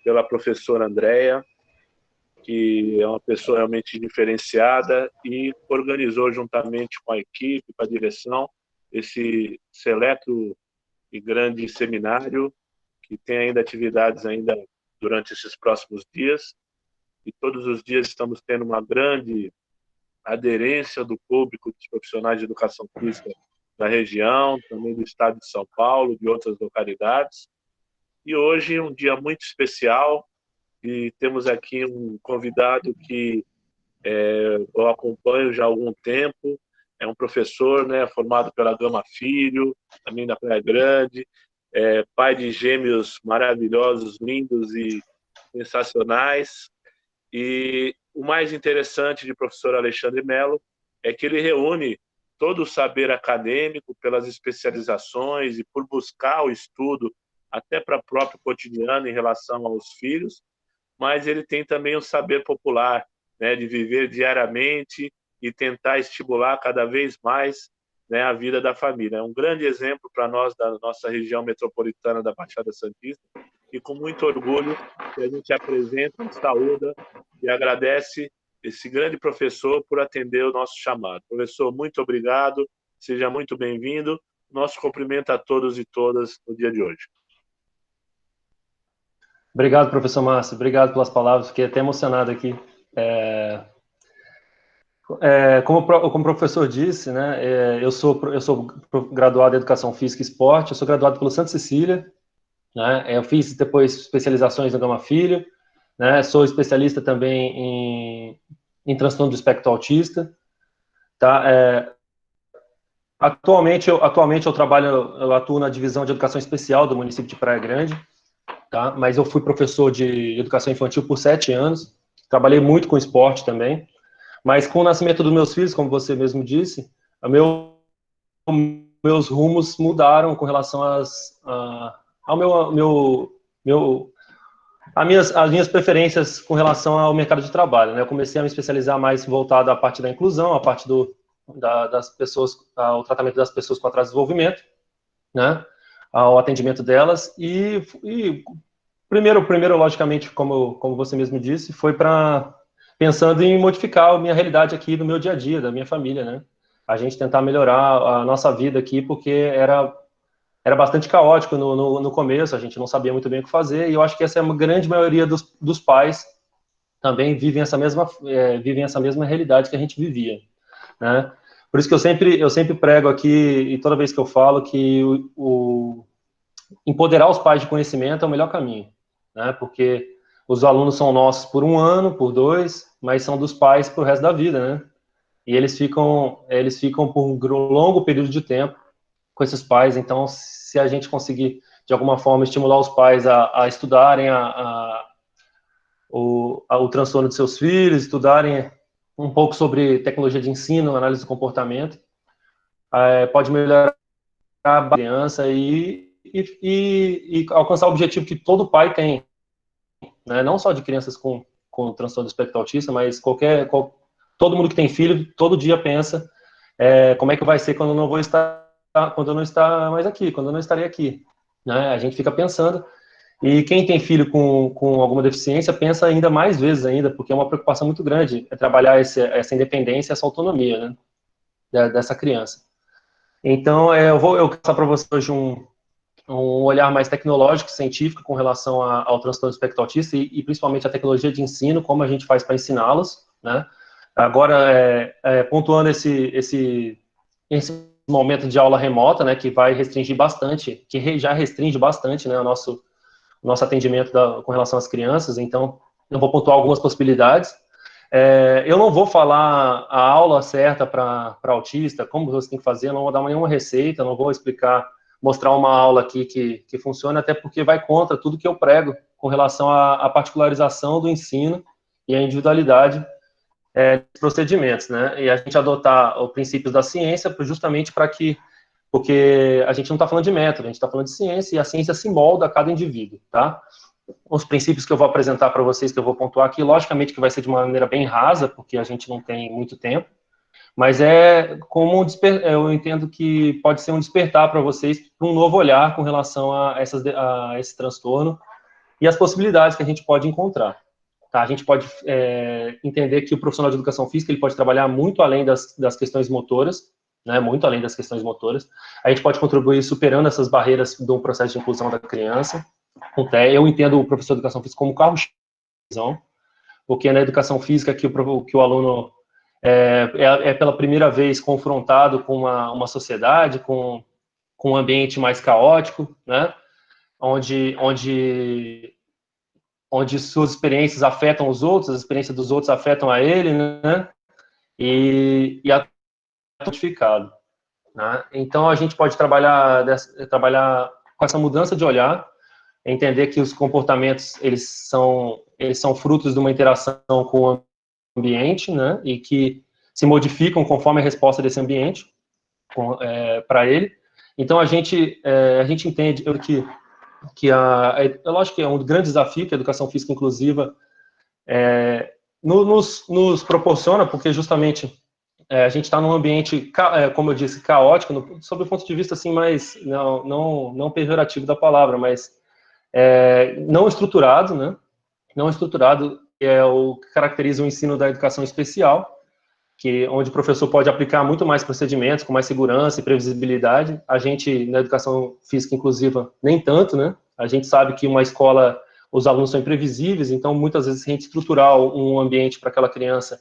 pela professora Andréia, que é uma pessoa realmente diferenciada e organizou juntamente com a equipe, com a direção, esse seleto e grande seminário, que tem ainda atividades ainda durante esses próximos dias, e todos os dias estamos tendo uma grande aderência do público, dos profissionais de educação física da região, também do estado de São Paulo, de outras localidades. E hoje é um dia muito especial, e temos aqui um convidado que eu acompanho já há algum tempo, é um professor, né, formado pela Gama Filho, também da Praia Grande, pai de gêmeos maravilhosos, lindos e sensacionais. E o mais interessante de professor Alexandre Mello é que ele reúne todo o saber acadêmico pelas especializações e por buscar o estudo até para o próprio cotidiano em relação aos filhos, mas ele tem também o saber popular, né, de viver diariamente e tentar estimular cada vez mais, né, a vida da família. É um grande exemplo para nós da nossa região metropolitana da Baixada Santista, e com muito orgulho que a gente apresenta, saúda e agradece esse grande professor por atender o nosso chamado. Professor, muito obrigado, seja muito bem-vindo. Nosso cumprimento a todos e todas no dia de hoje. Obrigado, professor Márcio. Obrigado pelas palavras. Fiquei até emocionado aqui. Como o professor disse, né, eu sou graduado em Educação Física e Esporte, eu sou graduado pelo Santa Cecília, né, eu fiz depois especializações no Gama Filho, né, sou especialista também em transtorno do espectro autista, tá? Atualmente eu atuo na divisão de educação especial do município de Praia Grande, tá? Mas eu fui professor de educação infantil por 7 anos, trabalhei muito com esporte também, mas com o nascimento dos meus filhos, como você mesmo disse, meus rumos mudaram com relação às minhas preferências com relação ao mercado de trabalho, né? Eu comecei a me especializar mais voltado à parte da inclusão, à parte das pessoas, ao tratamento das pessoas com atraso de desenvolvimento, né? Ao atendimento delas primeiro, logicamente, como você mesmo disse, foi pensando em modificar a minha realidade aqui do meu dia a dia, da minha família, né? A gente tentar melhorar a nossa vida aqui, porque era bastante caótico no começo, a gente não sabia muito bem o que fazer, e eu acho que essa é uma grande maioria dos pais também vivem essa mesma realidade que a gente vivia, né? Por isso que eu sempre prego aqui, e toda vez que eu falo, que empoderar os pais de conhecimento é o melhor caminho, né? Porque os alunos são nossos por 1 ano, por 2, mas são dos pais pro resto da vida, né? E eles ficam por um longo período de tempo com esses pais. Então, se a gente conseguir, de alguma forma, estimular os pais a estudarem o transtorno de seus filhos, estudarem um pouco sobre tecnologia de ensino, análise do comportamento, pode melhorar a criança e alcançar o objetivo que todo pai tem, né? Não só de crianças com transtorno do espectro autista, mas todo mundo que tem filho, todo dia pensa como é que vai ser quando eu não vou estar, quando eu não estar mais aqui, quando eu não estarei aqui, né? A gente fica pensando, e quem tem filho com alguma deficiência pensa ainda mais vezes ainda, porque é uma preocupação muito grande trabalhar essa independência, essa autonomia, né, dessa criança. Então, eu vou passar para você hoje um olhar mais tecnológico, científico, com relação ao transtorno do espectro autista e principalmente a tecnologia de ensino, como a gente faz para ensiná-los, né? Agora, pontuando esse momento de aula remota, né, que vai restringir bastante, que já restringe bastante, né, o nosso atendimento com relação às crianças. Então, eu vou pontuar algumas possibilidades. Eu não vou falar a aula certa para autista, como você tem que fazer, eu não vou dar nenhuma receita, não vou mostrar uma aula aqui que funcione, até porque vai contra tudo que eu prego com relação à particularização do ensino e à individualidade dos procedimentos, né? E a gente adotar os princípios da ciência justamente porque a gente não está falando de método, a gente está falando de ciência, e a ciência se molda a cada indivíduo, tá? Os princípios que eu vou apresentar para vocês, que eu vou pontuar aqui, logicamente que vai ser de uma maneira bem rasa, porque a gente não tem muito tempo, mas eu entendo que pode ser um despertar para vocês, para um novo olhar com relação a esse transtorno, e as possibilidades que a gente pode encontrar. Tá? A gente pode entender que o profissional de educação física ele pode trabalhar muito além das questões motoras, né, muito além das questões motoras. A gente pode contribuir superando essas barreiras do processo de inclusão da criança. Eu entendo o professor de educação física como carro-chefe, porque na educação física que o aluno pela primeira vez confrontado com uma sociedade, com um ambiente mais caótico, né, onde suas experiências afetam os outros, as experiências dos outros afetam a ele, né, e modificado, né? Então a gente pode trabalhar com essa mudança de olhar, entender que os comportamentos eles são frutos de uma interação com o ambiente, né? E que se modificam conforme a resposta desse ambiente para ele. Então a gente entende que eu acho que é um grande desafio que a educação física inclusiva nos proporciona, porque justamente a gente está num ambiente, como eu disse, caótico, sob o ponto de vista assim, mais não pejorativo da palavra, mas não estruturado, né? Não estruturado é o que caracteriza o ensino da educação especial, onde o professor pode aplicar muito mais procedimentos, com mais segurança e previsibilidade. A gente, na educação física inclusiva, nem tanto, né? A gente sabe que uma escola, os alunos são imprevisíveis, então muitas vezes a gente estruturar um ambiente para aquela criança,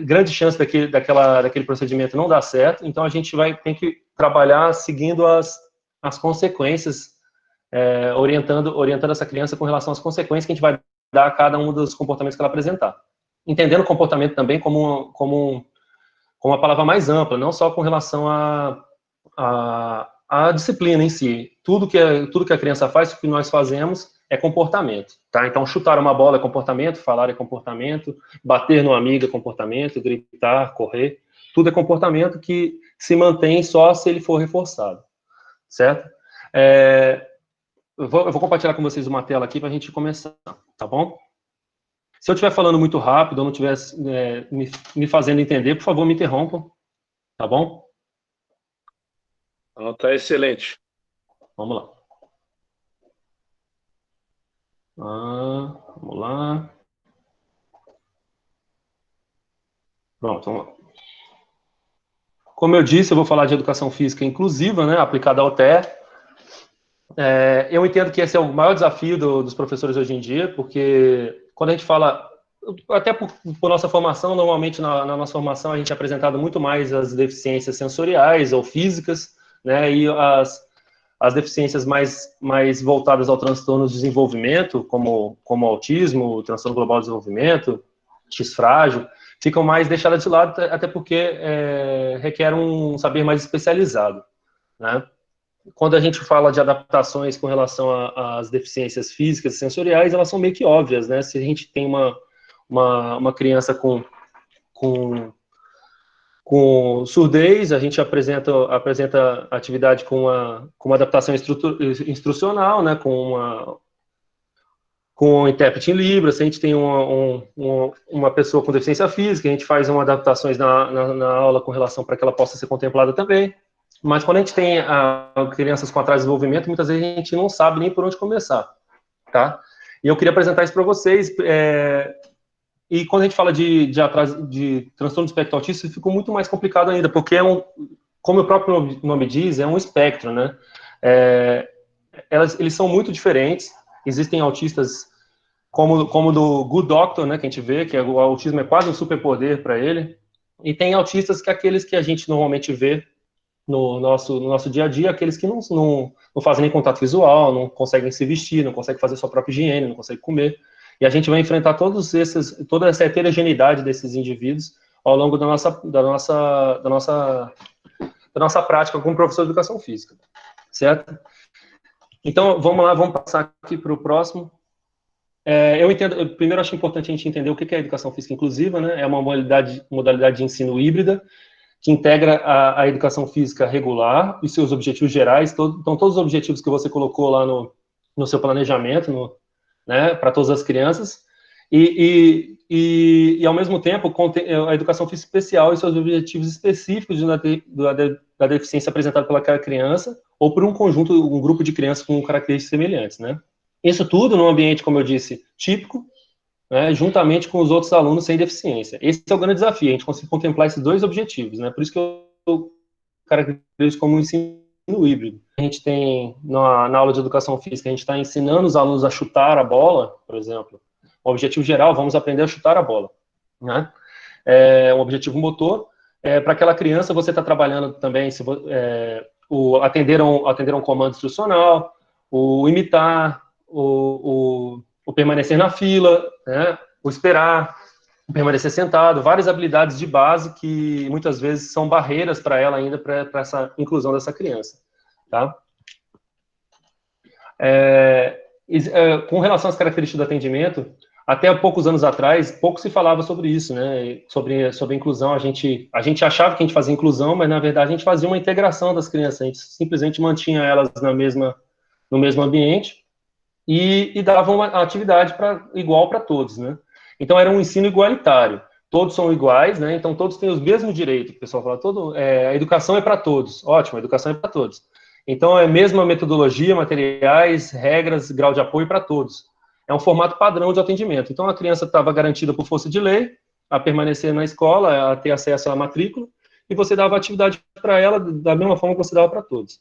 grande chance daquele procedimento não dar certo, então a gente tem que trabalhar seguindo as consequências, orientando essa criança com relação às consequências que a gente vai dar a cada um dos comportamentos que ela apresentar. Entendendo o comportamento também como uma palavra mais ampla, não só com relação à disciplina em si. Tudo que a criança faz, o que nós fazemos é comportamento, tá? Então, chutar uma bola é comportamento, falar é comportamento, bater no amigo é comportamento, gritar, correr, tudo é comportamento que se mantém só se ele for reforçado, certo? Eu vou compartilhar com vocês uma tela aqui para a gente começar, tá bom? Se eu estiver falando muito rápido ou não estiver me fazendo entender, por favor, me interrompam, tá bom? Tá excelente. Vamos lá. Vamos lá. Pronto, vamos lá. Como eu disse, eu vou falar de educação física inclusiva, né, aplicada ao TEA. Eu entendo que esse é o maior desafio dos professores hoje em dia, porque quando a gente fala, até por nossa formação, normalmente na nossa formação a gente é apresentado muito mais as deficiências sensoriais ou físicas, né, e as deficiências mais voltadas ao transtorno de desenvolvimento, como autismo, transtorno global de desenvolvimento, X-frágil, ficam mais deixadas de lado, até porque requer um saber mais especializado, né? Quando a gente fala de adaptações com relação às deficiências físicas e sensoriais, elas são meio que óbvias, né? Se a gente tem uma criança com surdez, a gente apresenta atividade com uma adaptação instrucional, né? Com um intérprete em Libras. Se a gente tem uma pessoa com deficiência física, a gente faz adaptações na aula com relação para que ela possa ser contemplada também. Mas quando a gente tem crianças com atraso de desenvolvimento, muitas vezes a gente não sabe nem por onde começar, tá? E eu queria apresentar isso para vocês. E quando a gente fala de transtorno do espectro autista, ficou muito mais complicado ainda, porque como o próprio nome diz, é um espectro, né? Eles são muito diferentes. Existem autistas como do Good Doctor, né, que a gente vê, que o autismo é quase um superpoder para ele. E tem autistas que aqueles que a gente normalmente vê no nosso dia a dia, aqueles que não fazem nem contato visual, não conseguem se vestir, não conseguem fazer sua própria higiene, não conseguem comer. E a gente vai enfrentar toda essa heterogeneidade desses indivíduos ao longo da nossa prática como professor de educação física, certo? Então, vamos lá, vamos passar aqui para o próximo. Primeiro, acho importante a gente entender o que é a educação física inclusiva, né? É uma modalidade de ensino híbrida, que integra a educação física regular e seus objetivos gerais. Então, todos os objetivos que você colocou lá no seu planejamento, né, para todas as crianças, e ao mesmo tempo, a educação física especial e seus objetivos específicos da deficiência apresentada pelaquela criança, ou por um grupo de crianças com características semelhantes, né? Isso tudo num ambiente, como eu disse, típico, né, juntamente com os outros alunos sem deficiência. Esse é o grande desafio, a gente conseguir contemplar esses dois objetivos, né? Por isso que eu caracterizo como um ensino híbrido. A gente tem, na aula de educação física, a gente está ensinando os alunos a chutar a bola, por exemplo. O objetivo geral, vamos aprender a chutar a bola, né? Um objetivo motor. Para aquela criança, você está trabalhando também atender um comando instrucional, o imitar, o permanecer na fila, né? O esperar, o permanecer sentado, várias habilidades de base que muitas vezes são barreiras para ela ainda, para essa inclusão dessa criança. Tá? Com relação às características do atendimento, até poucos anos atrás, pouco se falava sobre isso, né? Sobre inclusão. A gente achava que a gente fazia inclusão, mas na verdade a gente fazia uma integração das crianças. A gente simplesmente mantinha elas no mesmo ambiente e dava uma atividade igual para todos, né? Então era um ensino igualitário. Todos são iguais, né? Então todos têm os mesmos direitos. O pessoal fala, a educação é para todos. Ótimo, a educação é para todos. Então é a mesma metodologia, materiais, regras, grau de apoio para todos. É um formato padrão de atendimento. Então a criança estava garantida por força de lei a permanecer na escola, a ter acesso à matrícula, e você dava atividade para ela da mesma forma que você dava para todos.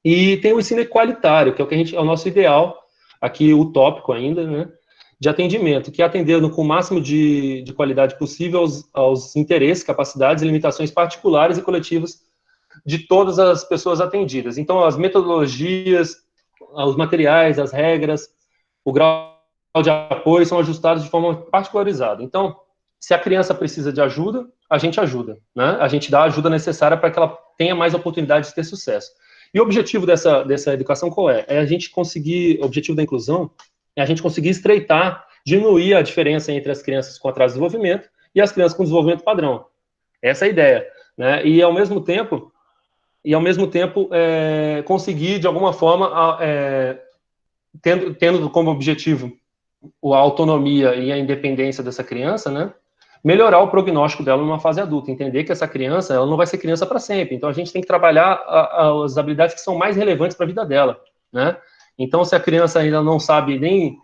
E tem o ensino equalitário, que é o nosso ideal, aqui utópico ainda, né, de atendimento, que é atendendo com o máximo de qualidade possível aos interesses, capacidades e limitações particulares e coletivas de todas as pessoas atendidas. Então, as metodologias, os materiais, as regras, o grau de apoio são ajustados de forma particularizada. Então, se a criança precisa de ajuda, a gente ajuda, né? A gente dá a ajuda necessária para que ela tenha mais oportunidade de ter sucesso. E o objetivo dessa educação qual é? O objetivo da inclusão é a gente conseguir estreitar, diminuir a diferença entre as crianças com atraso de desenvolvimento e as crianças com desenvolvimento padrão. Essa é a ideia, né? E ao mesmo tempo conseguir, de alguma forma, tendo como objetivo a autonomia e a independência dessa criança, né, melhorar o prognóstico dela numa fase adulta, entender que essa criança, ela não vai ser criança para sempre, então a gente tem que trabalhar as habilidades que são mais relevantes para a vida dela, né, então se a criança ainda não sabe nem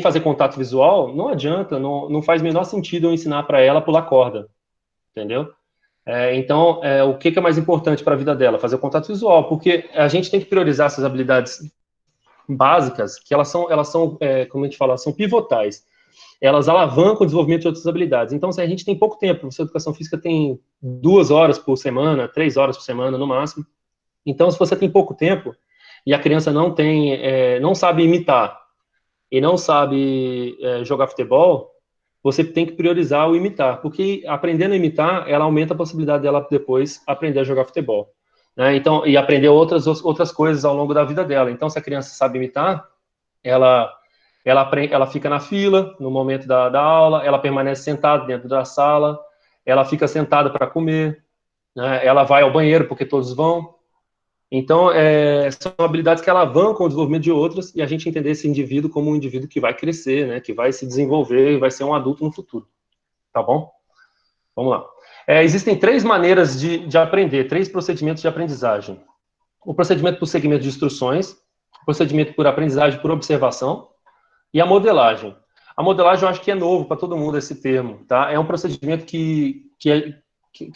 fazer contato visual, não adianta, não faz o menor sentido eu ensinar para ela a pular corda, entendeu? Então, o que é mais importante para a vida dela? Fazer o contato visual, porque a gente tem que priorizar essas habilidades básicas, que elas são como a gente fala, são pivotais. Elas alavancam o desenvolvimento de outras habilidades. Então, se a gente tem pouco tempo, a educação física tem 2 horas por semana, 3 horas por semana, no máximo. Então, se você tem pouco tempo, e a criança não sabe imitar, e não sabe jogar futebol, você tem que priorizar o imitar, porque aprendendo a imitar, ela aumenta a possibilidade dela depois aprender a jogar futebol, né? Então, e aprender outras coisas ao longo da vida dela. Então, se a criança sabe imitar, ela fica na fila no momento da aula, ela permanece sentada dentro da sala, ela fica sentada para comer, né? Ela vai ao banheiro porque todos vão. Então, são habilidades que alavancam o desenvolvimento de outras e a gente entender esse indivíduo como um indivíduo que vai crescer, né, que vai se desenvolver e vai ser um adulto no futuro. Tá bom? Vamos lá. Existem 3 maneiras de aprender, 3 procedimentos de aprendizagem. O procedimento por segmento de instruções, o procedimento por aprendizagem por observação e a modelagem. A modelagem eu acho que é novo para todo mundo esse termo, tá? É um procedimento que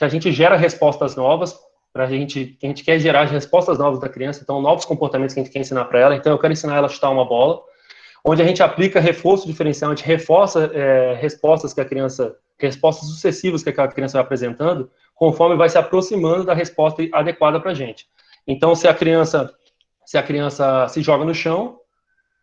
a gente gera respostas novas, que a gente quer gerar respostas novas da criança, então novos comportamentos que a gente quer ensinar para ela. Então eu quero ensinar ela a chutar uma bola, onde a gente aplica reforço diferencial, a gente reforça respostas sucessivas que aquela criança vai apresentando, conforme vai se aproximando da resposta adequada para a gente. Então, se a criança se joga no chão,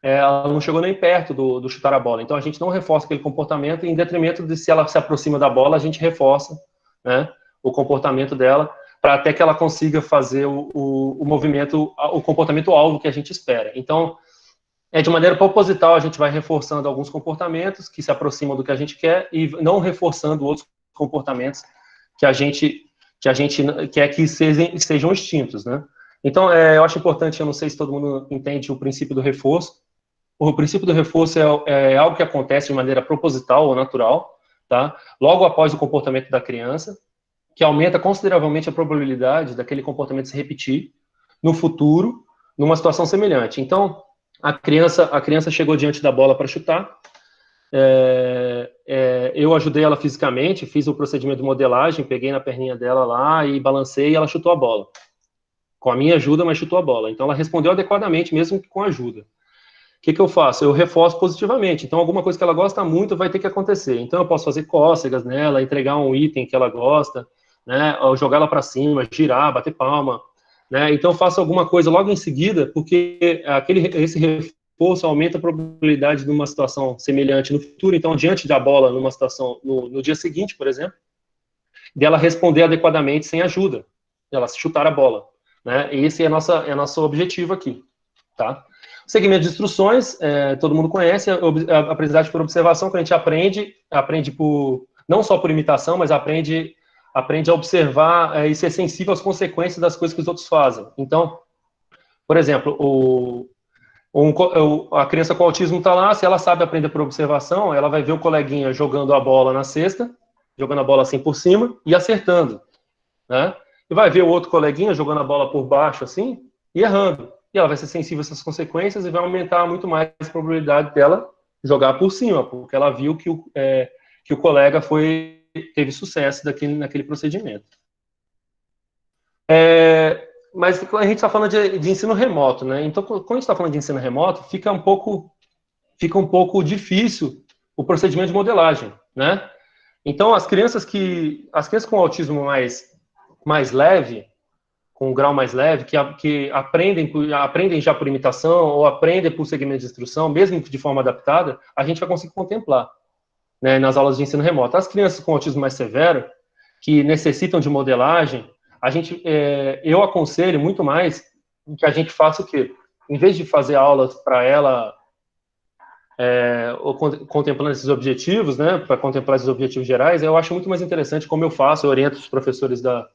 ela não chegou nem perto do chutar a bola. Então, a gente não reforça aquele comportamento, e em detrimento de se ela se aproxima da bola, a gente reforça, né, o comportamento dela, para até que ela consiga fazer o movimento, o comportamento alvo que a gente espera. Então, de maneira proposital, a gente vai reforçando alguns comportamentos que se aproximam do que a gente quer e não reforçando outros comportamentos que a gente quer que sejam extintos, né? Então, eu acho importante, eu não sei se todo mundo entende o princípio do reforço. O princípio do reforço é algo que acontece de maneira proposital ou natural, tá? Logo após o comportamento da criança, que aumenta consideravelmente a probabilidade daquele comportamento se repetir no futuro, numa situação semelhante. Então, A criança chegou diante da bola para chutar. Eu ajudei ela fisicamente, fiz o procedimento de modelagem, peguei na perninha dela lá e balancei e ela chutou a bola. Com a minha ajuda, mas chutou a bola. Então ela respondeu adequadamente, mesmo com ajuda. O que eu faço? Eu reforço positivamente. Então alguma coisa que ela gosta muito vai ter que acontecer. Então eu posso fazer cócegas nela, entregar um item que ela gosta, né? Ou jogar ela para cima, girar, bater palma, né? Então eu faço alguma coisa logo em seguida, porque esse reforço aumenta a probabilidade de uma situação semelhante no futuro. Então, diante da bola, numa situação no dia seguinte, por exemplo, dela responder adequadamente sem ajuda, ela chutar a bola, né? E esse é nosso objetivo aqui, tá? O segmento de instruções, todo mundo conhece, a aprendizagem por observação, que a gente aprende não só por imitação, mas aprende a observar e ser sensível às consequências das coisas que os outros fazem. Então, por exemplo, a criança com autismo está lá, se ela sabe aprender por observação, ela vai ver o coleguinha jogando a bola na cesta, jogando a bola assim por cima e acertando, né? E vai ver o outro coleguinha jogando a bola por baixo assim e errando. E ela vai ser sensível a essas consequências e vai aumentar muito mais a probabilidade dela jogar por cima, porque ela viu que o colega teve sucesso naquele procedimento. Mas a gente está falando de ensino remoto, né? Então, quando a gente está falando de ensino remoto, fica um pouco difícil o procedimento de modelagem, né? Então, as crianças com autismo mais leve, com um grau mais leve, que aprendem já por imitação ou aprendem por segmento de instrução, mesmo de forma adaptada, a gente vai conseguir contemplar, né, nas aulas de ensino remoto. As crianças com autismo mais severo, que necessitam de modelagem, eu aconselho muito mais que a gente faça o quê? Em vez de fazer aulas para ela contemplando esses objetivos, né, para contemplar esses objetivos gerais, eu acho muito mais interessante, como eu faço, eu oriento os professores da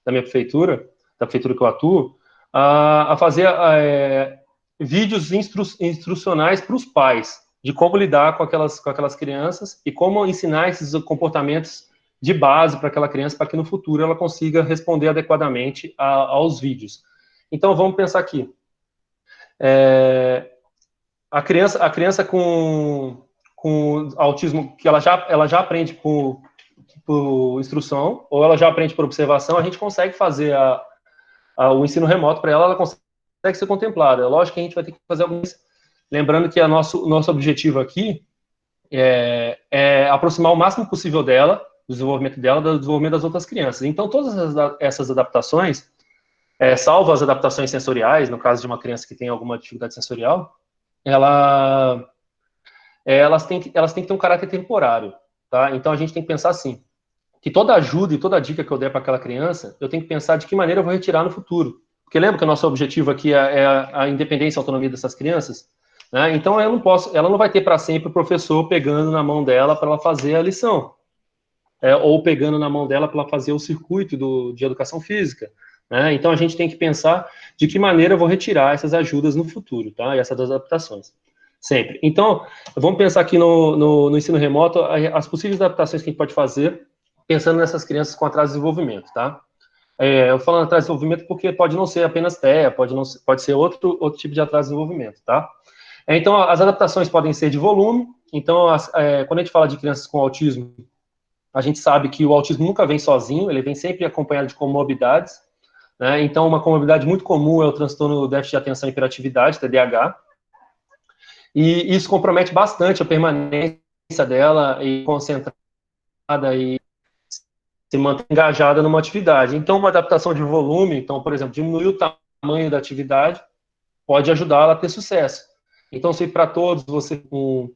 minha prefeitura, da prefeitura que eu atuo, a fazer vídeos instrucionais para os pais, de como lidar com aquelas crianças e como ensinar esses comportamentos de base para aquela criança, para que no futuro ela consiga responder adequadamente aos vídeos. Então, vamos pensar aqui. A criança com autismo, que ela já aprende por instrução, ou ela já aprende por observação, a gente consegue fazer o ensino remoto para ela consegue ser contemplada. É lógico que a gente vai ter que fazer alguns... Lembrando que o nosso objetivo aqui é aproximar o máximo possível dela, do desenvolvimento dela, do desenvolvimento das outras crianças. Então, todas essas adaptações, salvo as adaptações sensoriais, no caso de uma criança que tem alguma dificuldade sensorial, elas têm que ter um caráter temporário, tá? Então, a gente tem que pensar assim, que toda ajuda e toda dica que eu der para aquela criança, eu tenho que pensar de que maneira eu vou retirar no futuro. Porque lembra que o nosso objetivo aqui é a independência e a autonomia dessas crianças? Né? Então, ela não vai ter para sempre o professor pegando na mão dela para ela fazer a lição. Ou pegando na mão dela para ela fazer o circuito de educação física. Né? Então, a gente tem que pensar de que maneira eu vou retirar essas ajudas no futuro, tá? E essas adaptações. Sempre. Então, vamos pensar aqui no ensino remoto, as possíveis adaptações que a gente pode fazer, pensando nessas crianças com atraso de desenvolvimento, tá? Eu falo atraso de desenvolvimento porque pode não ser apenas TEA, pode ser outro tipo de atraso de desenvolvimento, tá? Então, as adaptações podem ser de volume. Então, quando a gente fala de crianças com autismo, a gente sabe que o autismo nunca vem sozinho, ele vem sempre acompanhado de comorbidades, né? Então, uma comorbidade muito comum é o transtorno do déficit de atenção e hiperatividade, TDAH, e isso compromete bastante a permanência dela e concentrada e se manter engajada numa atividade. Então, uma adaptação de volume, então, por exemplo, diminuir o tamanho da atividade, pode ajudá-la a ter sucesso. Então, se para todos você com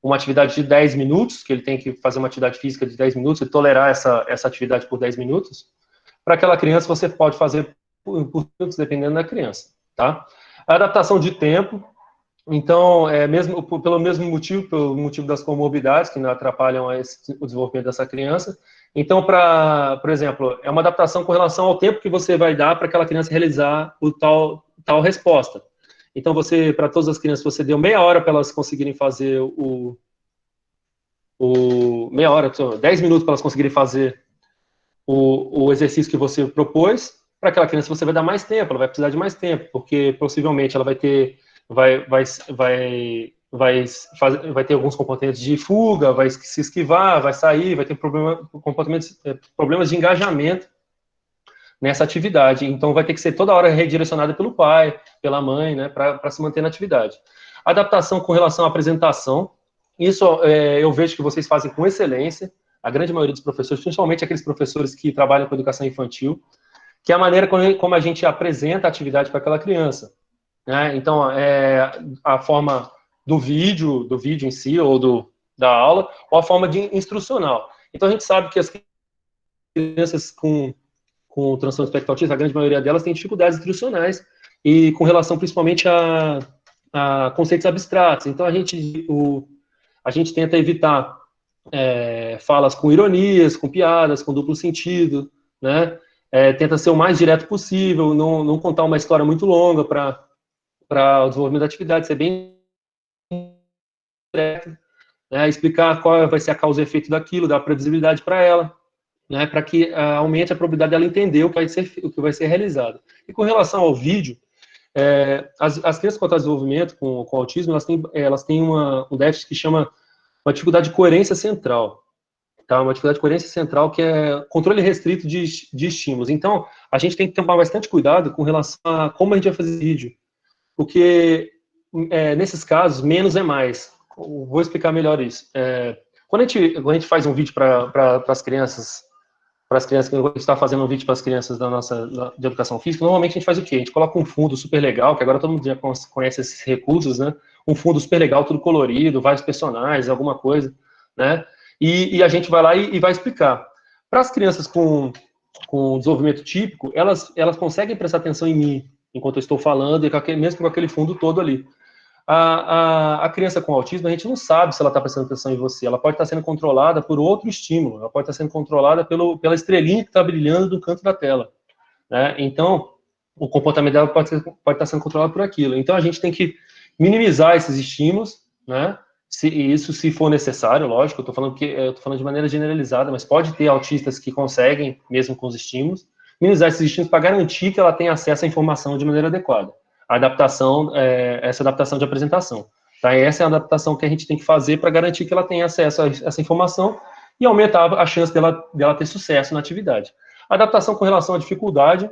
uma atividade de 10 minutos, que ele tem que fazer uma atividade física de 10 minutos e tolerar essa atividade por 10 minutos, para aquela criança você pode fazer por minutos, dependendo da criança, tá? A adaptação de tempo, então, pelo motivo das comorbidades que atrapalham o desenvolvimento dessa criança. Então, por exemplo, é uma adaptação com relação ao tempo que você vai dar para aquela criança realizar tal resposta. Então, para todas as crianças, você deu meia hora para elas conseguirem fazer meia hora, 10 minutos para elas conseguirem fazer o exercício que você propôs. Para aquela criança, você vai dar mais tempo, ela vai precisar de mais tempo, porque possivelmente ela vai ter vai ter alguns comportamentos de fuga, vai se esquivar, vai sair, vai ter problemas de engajamento nessa atividade. Então, vai ter que ser toda hora redirecionada pelo pai, pela mãe, né, para se manter na atividade. Adaptação com relação à apresentação, isso eu vejo que vocês fazem com excelência, a grande maioria dos professores, principalmente aqueles professores que trabalham com educação infantil, que é a maneira como a gente apresenta a atividade para aquela criança, né? Então, a forma do vídeo em si, ou da aula, ou a forma de instrucional. Então, a gente sabe que as crianças com transtorno do espectro autista, a grande maioria delas tem dificuldades instrucionais, e com relação principalmente a conceitos abstratos. Então, a gente tenta evitar falas com ironias, com piadas, com duplo sentido, né? Tenta ser o mais direto possível, não contar uma história muito longa para o desenvolvimento da atividade, ser bem direto, né? Explicar qual vai ser a causa e efeito daquilo, dar previsibilidade para ela, né? Para que aumente a probabilidade dela entender o que vai ser realizado. E com relação ao vídeo, as crianças com desenvolvimento, com autismo, elas têm um déficit que chama uma dificuldade de coerência central. Tá? Uma dificuldade de coerência central que é controle restrito de estímulos. Então, a gente tem que tomar bastante cuidado com relação a como a gente vai fazer vídeo. Porque, nesses casos, menos é mais. Vou explicar melhor isso. Quando a gente faz um vídeo para as crianças, que a gente está fazendo um vídeo para as crianças de educação física, normalmente a gente faz o quê? A gente coloca um fundo super legal, que agora todo mundo já conhece esses recursos, né? Um fundo super legal, tudo colorido, vários personagens, alguma coisa, né? E a gente vai lá e vai explicar. Para as crianças com desenvolvimento típico, elas conseguem prestar atenção em mim, enquanto eu estou falando, e mesmo com aquele fundo todo ali. A criança com autismo, a gente não sabe se ela está prestando atenção em você. Ela pode estar sendo controlada por outro estímulo. Ela pode estar sendo controlada pela estrelinha que está brilhando no canto da tela, né? Então, o comportamento dela pode estar sendo controlado por aquilo. Então, a gente tem que minimizar esses estímulos, né? Se for necessário, lógico. Eu estou falando de maneira generalizada, mas pode ter autistas que conseguem, mesmo com os estímulos, minimizar esses estímulos para garantir que ela tenha acesso à informação de maneira adequada. Essa adaptação de apresentação. Tá? Essa é a adaptação que a gente tem que fazer para garantir que ela tenha acesso a essa informação e aumentar a chance dela ter sucesso na atividade. A adaptação com relação à dificuldade,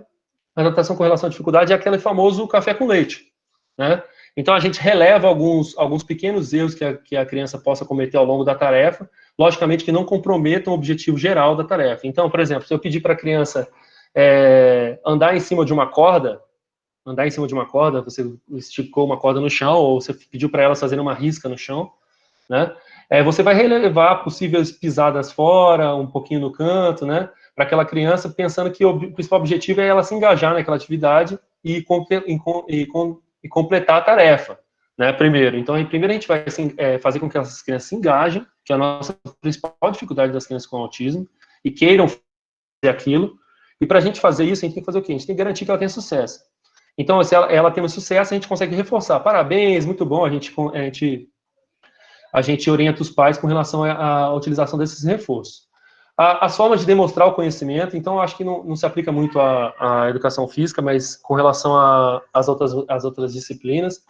é aquele famoso café com leite, né? Então, a gente releva alguns pequenos erros que a criança possa cometer ao longo da tarefa, logicamente que não comprometam o objetivo geral da tarefa. Então, por exemplo, se eu pedir para a criança andar em cima de uma corda, você esticou uma corda no chão, ou você pediu para elas fazerem uma risca no chão, né? Você vai relevar possíveis pisadas fora, um pouquinho no canto, né? Para aquela criança, pensando que o principal objetivo é ela se engajar naquela atividade e completar a tarefa, né? Primeiro a gente vai fazer com que essas crianças se engajem, que é a nossa principal dificuldade das crianças com autismo, e queiram fazer aquilo. E para a gente fazer isso, a gente tem que fazer o quê? A gente tem que garantir que ela tenha sucesso. Então, se ela tendo sucesso, a gente consegue reforçar. Parabéns, muito bom, a gente orienta os pais com relação à utilização desses reforços. As formas de demonstrar o conhecimento, então, acho que não se aplica muito à educação física, mas com relação às outras disciplinas.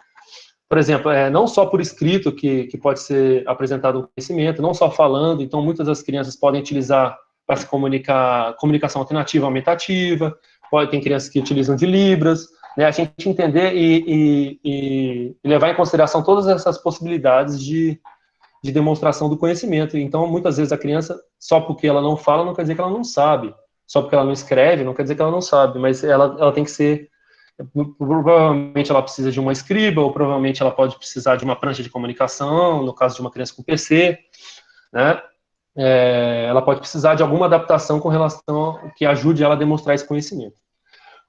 Por exemplo, não só por escrito que pode ser apresentado o conhecimento, não só falando, então muitas das crianças podem utilizar para se comunicar, comunicação alternativa aumentativa, tem crianças que utilizam de libras, né? A gente entender e levar em consideração todas essas possibilidades de demonstração do conhecimento. Então, muitas vezes a criança, só porque ela não fala, não quer dizer que ela não sabe. Só porque ela não escreve, não quer dizer que ela não sabe. Mas ela tem que ser... Provavelmente ela precisa de uma escriba, ou provavelmente ela pode precisar de uma prancha de comunicação, no caso de uma criança com PC, né? Ela pode precisar de alguma adaptação com relação que ajude ela a demonstrar esse conhecimento.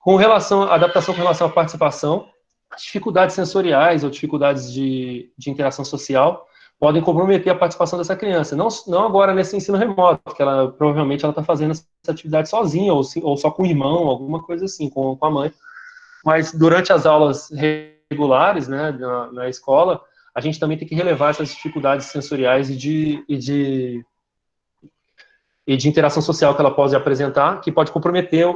Com relação à adaptação com relação à participação, as dificuldades sensoriais ou dificuldades de interação social podem comprometer a participação dessa criança. Não agora nesse ensino remoto, porque provavelmente ela está fazendo essa atividade sozinha, ou só com o irmão, alguma coisa assim, com a mãe. Mas durante as aulas regulares, né, na escola, a gente também tem que relevar essas dificuldades sensoriais e de interação social que ela pode apresentar, que pode comprometer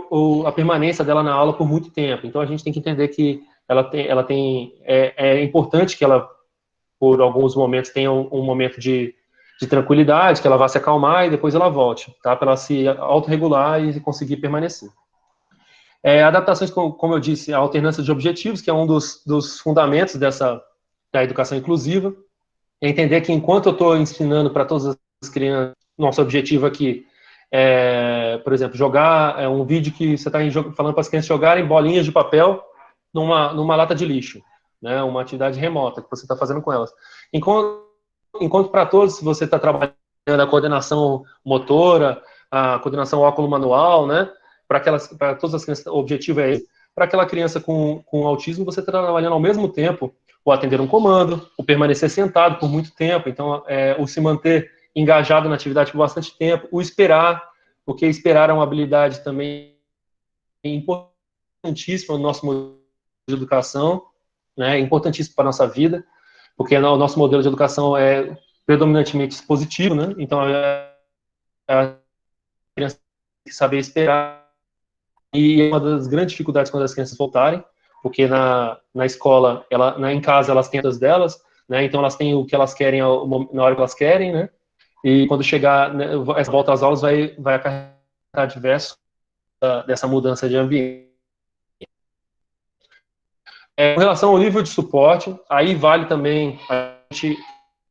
a permanência dela na aula por muito tempo. Então, a gente tem que entender que é importante que ela, por alguns momentos, tenha um momento de tranquilidade, que ela vá se acalmar e depois ela volte, tá? Para ela se autorregular e conseguir permanecer. Adaptações, como eu disse, a alternância de objetivos, que é um dos fundamentos da educação inclusiva. É entender que enquanto eu estou ensinando para todas as crianças, nosso objetivo aqui por exemplo, jogar um vídeo que você está falando para as crianças jogarem bolinhas de papel numa lata de lixo, né? Uma atividade remota que você está fazendo com elas. Enquanto para todos você está trabalhando a coordenação motora, a coordenação óculo-manual, né? Para todas as crianças, o objetivo é esse. Para aquela criança com autismo, você está trabalhando ao mesmo tempo o atender um comando, o permanecer sentado por muito tempo, então o se manter engajado na atividade por bastante tempo, o esperar, porque esperar é uma habilidade também importantíssima no nosso modelo de educação, né? Importantíssimo para a nossa vida, porque o nosso modelo de educação é predominantemente expositivo, né? Então a criança tem que saber esperar, e é uma das grandes dificuldades quando as crianças voltarem, porque na escola, em casa, elas têm as delas, né? Então elas têm o que elas querem na hora que elas querem, né? E quando chegar, né, essa volta às aulas vai acarretar diversos dessa mudança de ambiente. Com relação ao nível de suporte, aí vale também, a gente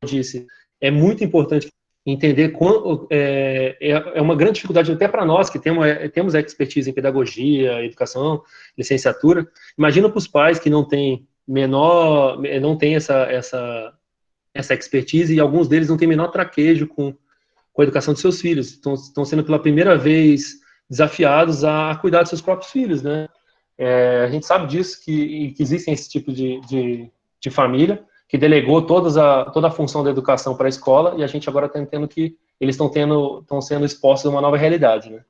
disse, é muito importante entender quando é uma grande dificuldade até para nós que temos expertise em pedagogia, educação, licenciatura. Imagina para os pais que não têm essa expertise, e alguns deles não têm menor traquejo com a educação dos seus filhos. Estão sendo pela primeira vez desafiados a cuidar dos seus próprios filhos, né? A gente sabe disso, que existem esse tipo de família que delegou toda a função da educação para a escola, e a gente agora está entendendo que eles estão sendo expostos a uma nova realidade, né?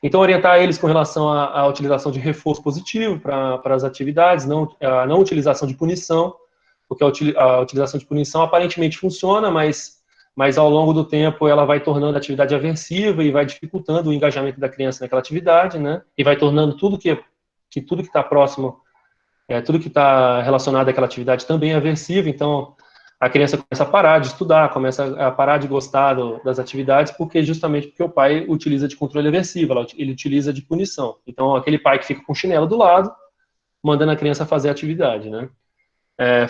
Então, orientar eles com relação à utilização de reforço positivo para as atividades, a não utilização de punição, porque a utilização de punição aparentemente funciona, mas ao longo do tempo ela vai tornando a atividade aversiva e vai dificultando o engajamento da criança naquela atividade, né? E vai tornando tudo que está próximo, tudo que está relacionado àquela atividade também aversivo. Então a criança começa a parar de estudar, começa a parar de gostar das atividades, justamente porque o pai utiliza de controle aversivo, ele utiliza de punição. Então aquele pai que fica com o chinelo do lado, mandando a criança fazer a atividade, né?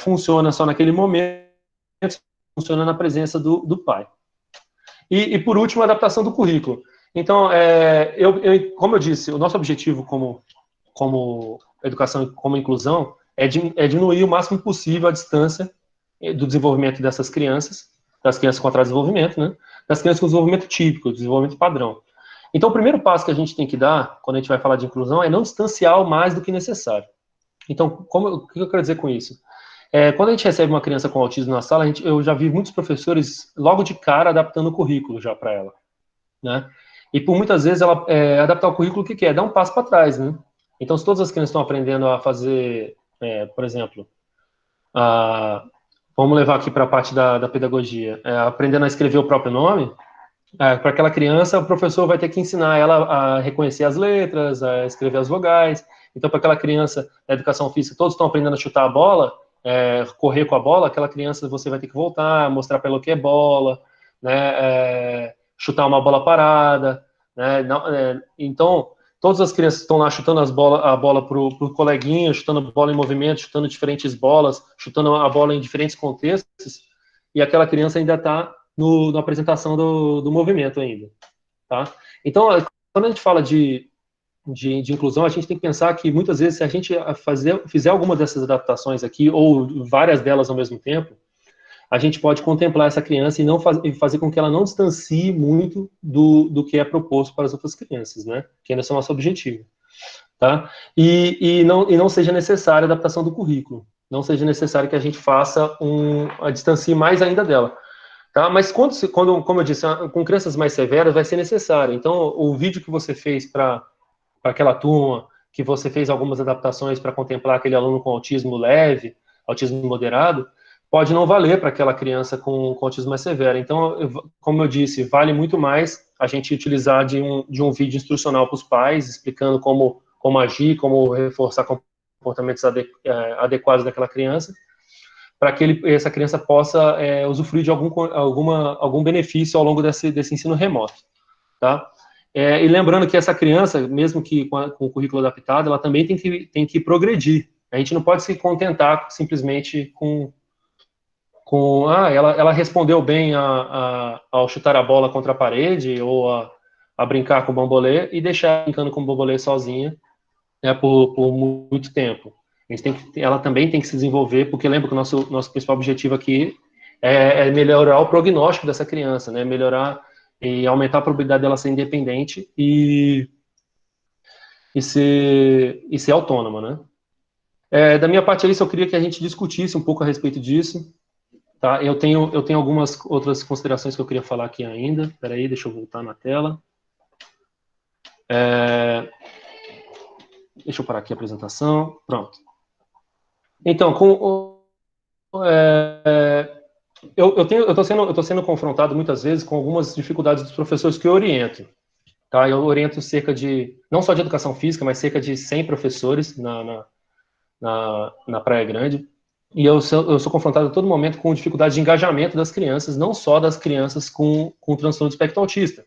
Funciona só naquele momento, funciona na presença do pai. E por último, a adaptação do currículo. Então, como eu disse, o nosso objetivo como educação, como inclusão, é diminuir o máximo possível a distância do desenvolvimento dessas crianças, das crianças com atraso de desenvolvimento, né, das crianças com desenvolvimento típico, desenvolvimento padrão. Então, o primeiro passo que a gente tem que dar, quando a gente vai falar de inclusão, é não distanciar mais do que necessário. Então, o que eu quero dizer com isso? Quando a gente recebe uma criança com autismo na sala, eu já vi muitos professores logo de cara adaptando o currículo já para ela, né? E por muitas vezes adaptar o currículo, o que é? Dar um passo para trás, né? Então, se todas as crianças estão aprendendo a fazer, por exemplo, vamos levar aqui para a parte da pedagogia, aprendendo a escrever o próprio nome, para aquela criança, o professor vai ter que ensinar ela a reconhecer as letras, a escrever as vogais. Então, para aquela criança da educação física, todos estão aprendendo a chutar a bola, correr com a bola, aquela criança você vai ter que voltar, mostrar para ela o que é bola, né, chutar uma bola parada, né, então, todas as crianças estão lá chutando a bola pro coleguinha, chutando a bola em movimento, chutando diferentes bolas, chutando a bola em diferentes contextos, e aquela criança ainda está na apresentação do movimento ainda, tá? Então, quando a gente fala de inclusão, a gente tem que pensar que muitas vezes, se a gente fizer alguma dessas adaptações aqui, ou várias delas ao mesmo tempo, a gente pode contemplar essa criança e fazer com que ela não distancie muito do que é proposto para as outras crianças, né? Que ainda é o nosso objetivo, tá? E não seja necessária a adaptação do currículo, não seja necessário que a gente faça a distancie mais ainda dela. Tá? Mas quando, como eu disse, com crianças mais severas vai ser necessário. Então, o vídeo que você fez para aquela turma, que você fez algumas adaptações para contemplar aquele aluno com autismo leve, autismo moderado, pode não valer para aquela criança com autismo mais severo. Então, como eu disse, vale muito mais a gente utilizar de um vídeo instrucional para os pais, explicando como agir, como reforçar comportamentos adequados daquela criança, para que essa criança possa usufruir de algum benefício ao longo desse ensino remoto, tá? E lembrando que essa criança, mesmo que com o currículo adaptado, ela também tem que progredir. A gente não pode se contentar simplesmente ela respondeu bem ao chutar a bola contra a parede ou a brincar com o bambolê e deixar brincando com o bambolê sozinha, né, por muito tempo. Ela também tem que se desenvolver, porque lembra que o nosso principal objetivo aqui é melhorar o prognóstico dessa criança, né, melhorar e aumentar a probabilidade dela ser independente e ser autônoma, né. Da minha parte é isso, eu queria que a gente discutisse um pouco a respeito disso. Tá, eu tenho algumas outras considerações que eu queria falar aqui ainda. Espera aí, deixa eu voltar na tela. Deixa eu parar aqui a apresentação. Pronto. Então, eu estou sendo confrontado muitas vezes com algumas dificuldades dos professores que eu oriento. Tá? Eu oriento não só de educação física, mas cerca de 100 professores na Praia Grande. E eu sou confrontado a todo momento com dificuldade de engajamento das crianças, não só das crianças com transtorno de espectro autista,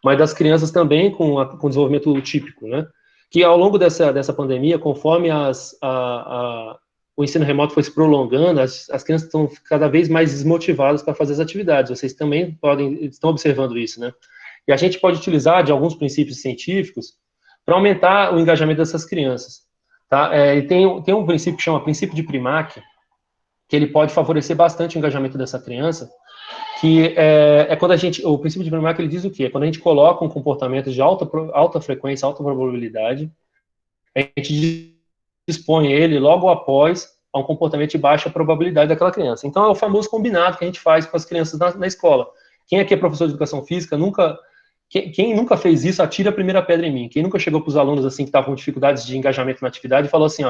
mas das crianças também com desenvolvimento típico, né? Que ao longo dessa pandemia, conforme o ensino remoto foi se prolongando, as crianças estão cada vez mais desmotivadas para fazer as atividades. Vocês também estão observando isso, né? E a gente pode utilizar de alguns princípios científicos para aumentar o engajamento dessas crianças. Tá? E tem um princípio que chama princípio de Primack, que ele pode favorecer bastante o engajamento dessa criança, que quando o princípio de Primack, ele diz o quê? Quando a gente coloca um comportamento de alta frequência, alta probabilidade, a gente dispõe ele logo após a um comportamento de baixa probabilidade daquela criança. Então, é o famoso combinado que a gente faz com as crianças na escola. Quem aqui é professor de educação física, quem nunca fez isso, atira a primeira pedra em mim. Quem nunca chegou para os alunos assim que estavam com dificuldades de engajamento na atividade e falou assim,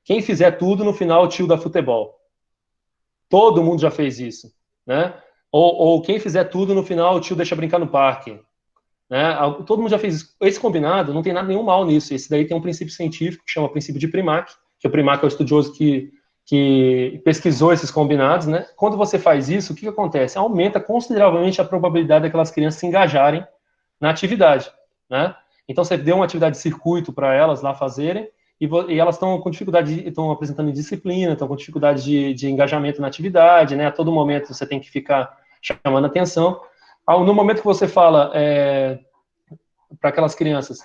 quem fizer tudo, no final, o tio dá futebol. Todo mundo já fez isso, né? Ou quem fizer tudo, no final, o tio deixa brincar no parque. Né? Todo mundo já fez isso. Esse combinado, não tem nada nenhum mal nisso. Esse daí tem um princípio científico que chama princípio de Primack, que o Primack é o estudioso que pesquisou esses combinados, né? Quando você faz isso, o que acontece? Aumenta consideravelmente a probabilidade daquelas crianças se engajarem na atividade, né? Então, você deu uma atividade de circuito para elas lá fazerem, e elas estão com dificuldade, estão apresentando indisciplina, estão com dificuldade de engajamento na atividade, né? A todo momento você tem que ficar chamando atenção. No momento que você fala para aquelas crianças,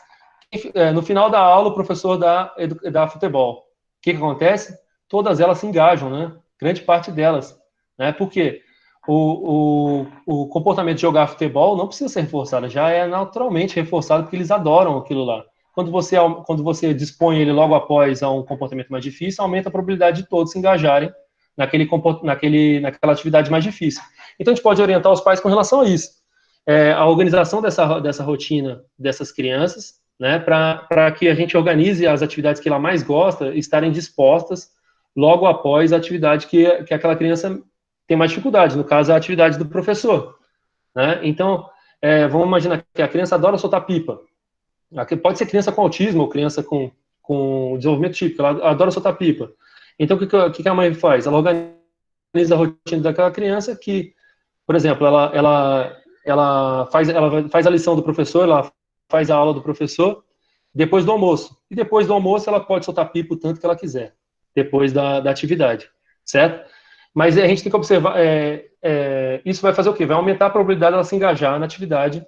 no final da aula o professor dá futebol, o que acontece? Todas elas se engajam, né? Grande parte delas, né? Por quê? O comportamento de jogar futebol não precisa ser reforçado, já é naturalmente reforçado porque eles adoram aquilo lá. Quando você dispõe ele logo após a um comportamento mais difícil, aumenta a probabilidade de todos se engajarem naquela atividade mais difícil. Então, a gente pode orientar os pais com relação a isso. A organização dessa rotina dessas crianças, né, para que a gente organize as atividades que ela mais gosta estarem dispostas logo após a atividade que aquela criança tem mais dificuldade, no caso, a atividade do professor. Né? Então, vamos imaginar que a criança adora soltar pipa. Pode ser criança com autismo ou criança com desenvolvimento típico, ela adora soltar pipa. Então, o que a mãe faz? Ela organiza a rotina daquela criança que, por exemplo, ela faz a lição do professor, ela faz a aula do professor depois do almoço. E depois do almoço ela pode soltar pipa o tanto que ela quiser, depois da atividade, certo? Mas a gente tem que observar, isso vai fazer o quê? Vai aumentar a probabilidade dela se engajar na atividade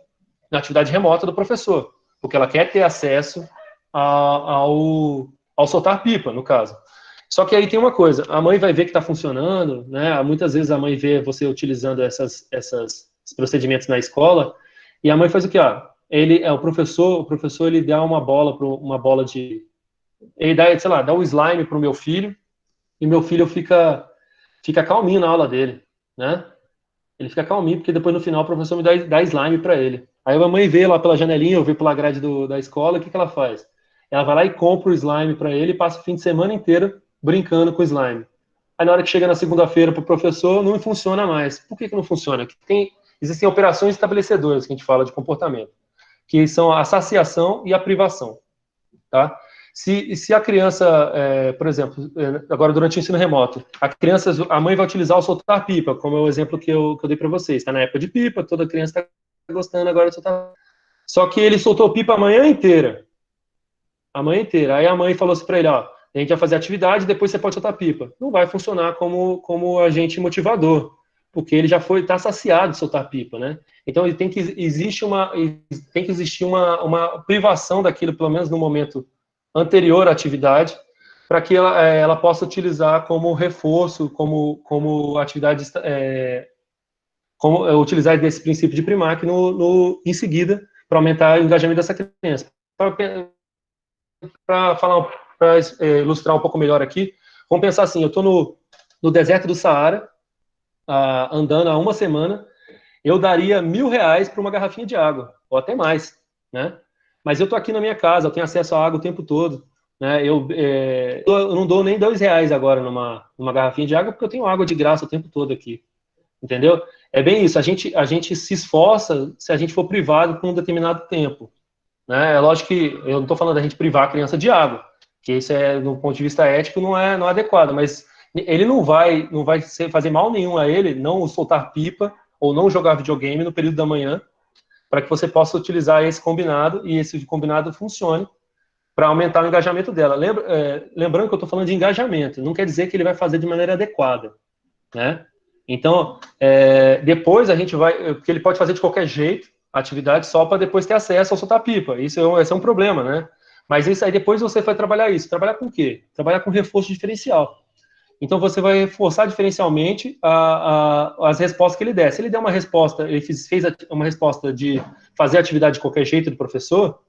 remota do professor, porque ela quer ter acesso ao soltar pipa, no caso. Só que aí tem uma coisa, a mãe vai ver que está funcionando, né? Muitas vezes a mãe vê você utilizando esses procedimentos na escola, e a mãe faz o quê? O professor ele dá uma bola ele dá, sei lá, dá um slime para o meu filho, e meu filho fica calminho na aula dele, né? Ele fica calminho, porque depois no final o professor me dá slime para ele. Aí a mãe vê lá pela janelinha, ou vê pela grade da escola, o que ela faz? Ela vai lá e compra o slime para ele e passa o fim de semana inteiro brincando com o slime. Aí na hora que chega na segunda-feira para o professor, não funciona mais. Por que não funciona? Existem operações estabelecedoras que a gente fala de comportamento, que são a saciação e a privação. Tá? Se a criança, por exemplo, agora durante o ensino remoto, a mãe vai utilizar o soltar pipa, como é o exemplo que eu dei para vocês. Está na época de pipa, toda criança está gostando agora de soltar. Só que ele soltou pipa a manhã inteira. A manhã inteira. Aí a mãe falou assim para ele, ó, a gente vai fazer atividade, depois você pode soltar pipa. Não vai funcionar como agente motivador, porque ele já está saciado de soltar pipa, né? Então ele tem que existir uma privação daquilo, pelo menos no momento anterior à atividade, para que ela possa utilizar como reforço, como atividade, utilizar desse princípio de Primac em seguida, para aumentar o engajamento dessa criança. Para ilustrar um pouco melhor aqui, vamos pensar assim, eu estou no deserto do Saara, andando há uma semana, eu daria R$1.000 para uma garrafinha de água, ou até mais, né? Mas eu estou aqui na minha casa, eu tenho acesso à água o tempo todo, né? Eu não dou nem R$2 agora numa garrafinha de água, porque eu tenho água de graça o tempo todo aqui, entendeu? É bem isso, a gente se esforça se a gente for privado por um determinado tempo, né? É lógico que eu não estou falando da gente privar a criança de água, que isso do ponto de vista ético não é adequado, mas ele não vai fazer mal nenhum a ele não soltar pipa ou não jogar videogame no período da manhã, para que você possa utilizar esse combinado e esse combinado funcione para aumentar o engajamento dela. Lembrando que eu estou falando de engajamento, não quer dizer que ele vai fazer de maneira adequada, né? Então, depois a gente vai, porque ele pode fazer de qualquer jeito a atividade só para depois ter acesso ao soltar pipa. Esse é um problema, né? Mas isso aí depois você vai trabalhar isso. Trabalhar com o quê? Trabalhar com reforço diferencial. Então você vai reforçar diferencialmente as respostas que ele der. Se ele der uma resposta, ele fez uma resposta de fazer a atividade de qualquer jeito do professor,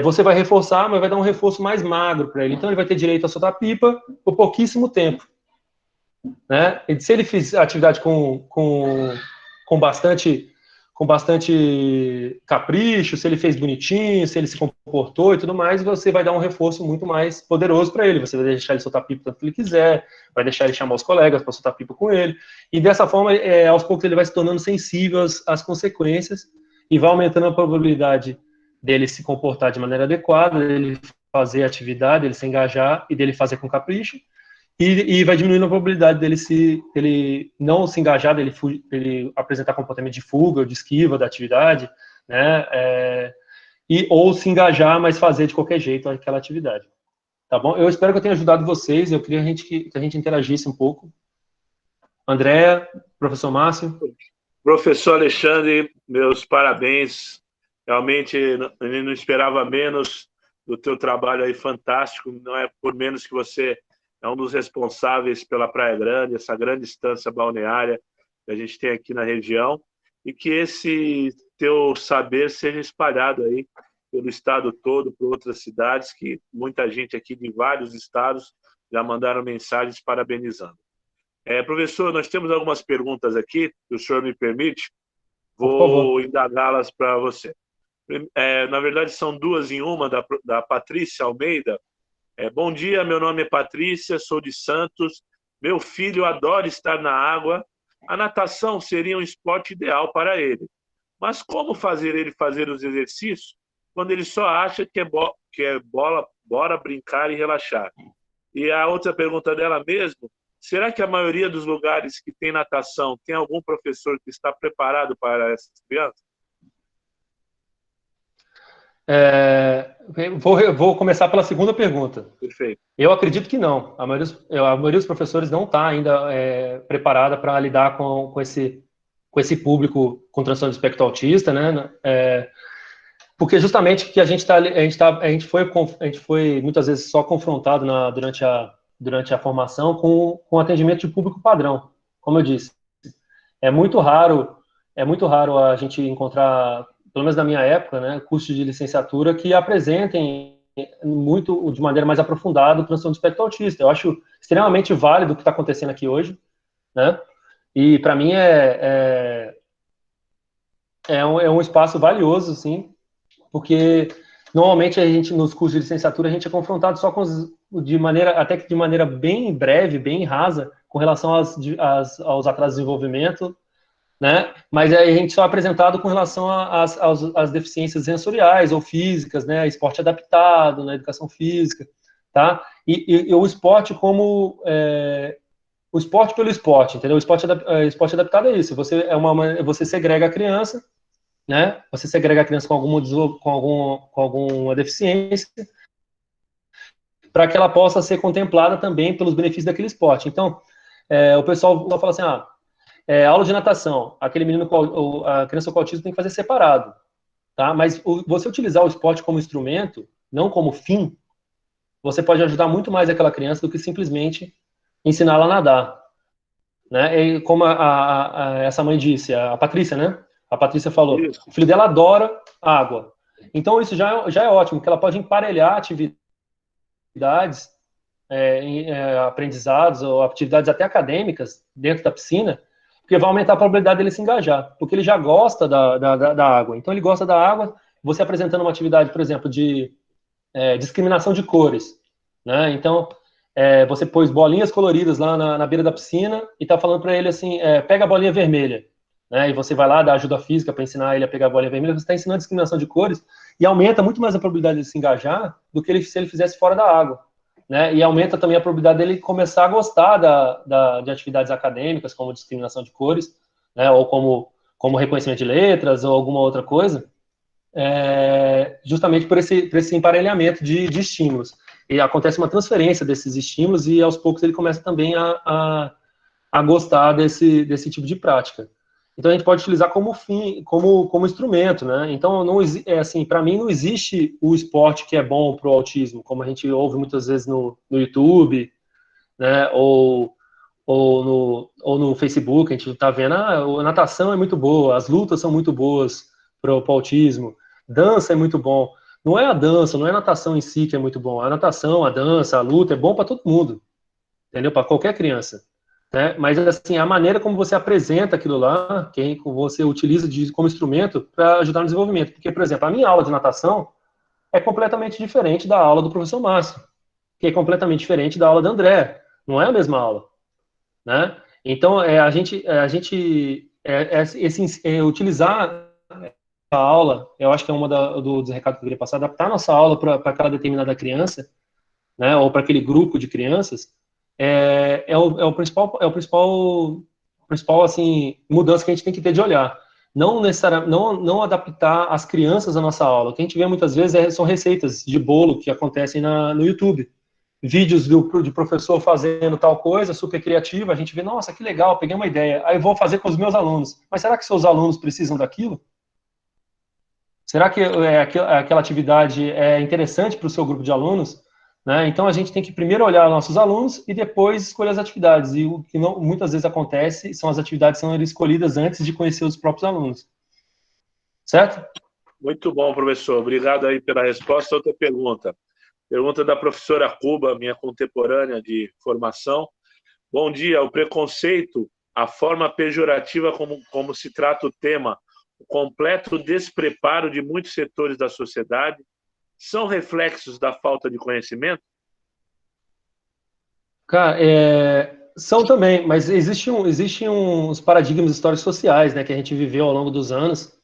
você vai reforçar, mas vai dar um reforço mais magro para ele. Então ele vai ter direito a soltar pipa por pouquíssimo tempo, né? E se ele fizer a atividade com bastante capricho, se ele fez bonitinho, se ele se comportou e tudo mais, você vai dar um reforço muito mais poderoso para ele. Você vai deixar ele soltar pipa tanto que ele quiser, vai deixar ele chamar os colegas para soltar pipa com ele, e dessa forma, aos poucos, ele vai se tornando sensível às consequências e vai aumentando a probabilidade dele se comportar de maneira adequada, dele fazer a atividade, dele se engajar e dele fazer com capricho, e vai diminuindo a probabilidade dele não se engajar, dele apresentar comportamento de fuga ou de esquiva da atividade, né? Ou se engajar, mas fazer de qualquer jeito aquela atividade. Tá bom? Eu espero que eu tenha ajudado vocês, eu queria que a gente interagisse um pouco. Andréa, professor Márcio. Professor Alexandre, meus parabéns. Realmente, eu não esperava menos do teu trabalho aí fantástico. Não é por menos que você é um dos responsáveis pela Praia Grande, essa grande estância balneária que a gente tem aqui na região, e que esse teu saber seja espalhado aí pelo estado todo, por outras cidades, que muita gente aqui de vários estados já mandaram mensagens parabenizando. Professor, nós temos algumas perguntas aqui, se o senhor me permite, vou indagá-las para você. Na verdade, são duas em uma, da Patrícia Almeida. Bom dia, meu nome é Patrícia, sou de Santos. Meu filho adora estar na água. A natação seria um esporte ideal para ele. Mas como fazer ele fazer os exercícios quando ele só acha que é bora brincar e relaxar? E a outra pergunta dela mesmo, será que a maioria dos lugares que tem natação tem algum professor que está preparado para essas crianças? Vou começar pela segunda pergunta. Perfeito. Eu acredito que não. A maioria dos professores não está ainda preparada para lidar com esse público com transtorno de espectro autista, né? Porque justamente que a gente foi muitas vezes só confrontado durante a formação com atendimento de público padrão, como eu disse. É muito raro a gente encontrar, pelo menos na minha época, né, cursos de licenciatura que apresentem de maneira mais aprofundada o transtorno de espectro autista. Eu acho extremamente válido o que está acontecendo aqui hoje, né? E para mim é um espaço valioso, sim, porque normalmente nos cursos de licenciatura a gente é confrontado só até que de maneira bem breve, bem rasa, com relação aos atrasos de desenvolvimento né? Mas aí a gente só é apresentado com relação às deficiências sensoriais ou físicas, né? Esporte adaptado, na educação física, tá? E o esporte como o esporte pelo esporte, entendeu? Esporte adaptado é isso. Você segrega a criança, né? Você segrega a criança com alguma deficiência, para que ela possa ser contemplada também pelos benefícios daquele esporte. Então, o pessoal fala assim, aula de natação, aquele menino, a criança com autismo tem que fazer separado, tá? Mas você utilizar o esporte como instrumento, não como fim, você pode ajudar muito mais aquela criança do que simplesmente ensiná-la a nadar, né? E como essa mãe disse, a Patrícia, né? A Patrícia falou, Isso. o filho dela adora água. Então, isso já é ótimo, porque ela pode emparelhar atividades, aprendizados ou atividades até acadêmicas dentro da piscina, porque vai aumentar a probabilidade dele se engajar, porque ele já gosta da água. Então, ele gosta da água, você apresentando uma atividade, por exemplo, de discriminação de cores, né? Então, você pôs bolinhas coloridas lá na beira da piscina e tá falando para ele assim, pega a bolinha vermelha, né? E você vai lá dar ajuda física para ensinar ele a pegar a bolinha vermelha, você está ensinando discriminação de cores e aumenta muito mais a probabilidade de se engajar do que se ele fizesse fora da água, né? E aumenta também a probabilidade dele começar a gostar de atividades acadêmicas, como discriminação de cores, né? Ou como reconhecimento de letras ou alguma outra coisa, justamente por esse emparelhamento de estímulos. E acontece uma transferência desses estímulos e aos poucos ele começa também a gostar desse tipo de prática. Então a gente pode utilizar como fim, como instrumento, né? Então não assim, para mim não existe o esporte que é bom para o autismo, como a gente ouve muitas vezes no YouTube, né? Ou no Facebook, a gente está vendo, a natação é muito boa, as lutas são muito boas para o autismo, dança é muito bom. Não é a dança, não é a natação em si que é muito bom. A natação, a dança, a luta é bom para todo mundo, entendeu? Para qualquer criança. Né? Mas, assim, a maneira como você apresenta aquilo lá, que você utiliza como instrumento para ajudar no desenvolvimento. Porque, por exemplo, a minha aula de natação é completamente diferente da aula do professor Márcio, que é completamente diferente da aula da André. Não é a mesma aula, né? Então, utilizar a aula, eu acho que é uma dos recados que eu queria passar, adaptar a nossa aula para aquela determinada criança, né, ou para aquele grupo de crianças, o principal assim, mudança que a gente tem que ter de olhar. Não necessariamente, não adaptar as crianças à nossa aula. O que a gente vê muitas vezes são receitas de bolo que acontecem no YouTube. Vídeos de professor fazendo tal coisa, super criativa, a gente vê, nossa, que legal, peguei uma ideia, aí eu vou fazer com os meus alunos. Mas será que seus alunos precisam daquilo? Será que aquela atividade é interessante para o seu grupo de alunos? Né? Então, a gente tem que primeiro olhar nossos alunos e depois escolher as atividades. E o que muitas vezes acontece são as atividades sendo escolhidas antes de conhecer os próprios alunos. Certo? Muito bom, professor. Obrigado aí pela resposta. Outra pergunta. Pergunta da professora Cuba, minha contemporânea de formação. Bom dia. O preconceito, a forma pejorativa como se trata o tema, o completo despreparo de muitos setores da sociedade, são reflexos da falta de conhecimento? Cara, são também, mas existem uns paradigmas históricos sociais, né, que a gente viveu ao longo dos anos,